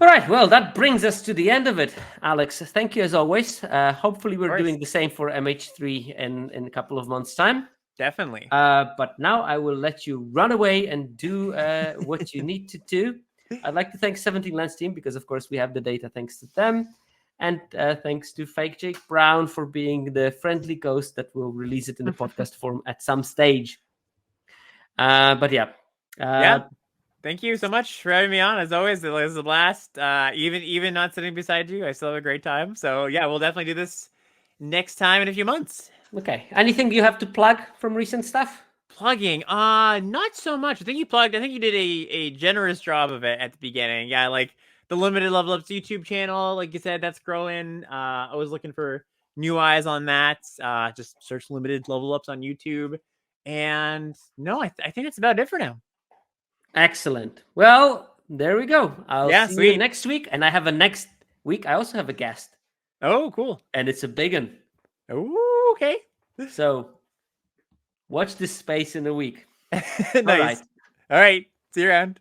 All right, well, that brings us to the end of it, Alex. Thank you as always. Hopefully we're doing the same for MH3 in a couple of months' time. Definitely. But now I will let you run away and do what you need to do. I'd like to thank 17 Lands team because, of course, we have the data thanks to them. And thanks to Fake Jake Brown for being the friendly ghost that will release it in the podcast form at some stage. But yeah. Thank you so much for having me on. As always, it was a blast. Even not sitting beside you, I still have a great time. So yeah, we'll definitely do this next time in a few months. Okay. Anything you have to plug from recent stuff? Plugging? Not so much. I think you did a generous job of it at the beginning. Yeah, like the Limited Level Ups YouTube channel, like you said, that's growing. I was looking for new eyes on that. Just search Limited Level Ups on YouTube. And no, I think that's about it for now. Excellent. Well, there we go. I'll see you next week. And I have a next week. I also have a guest. Oh, cool. And it's a big one. Oh, okay. So watch this space in a week. Nice. All right. See you around.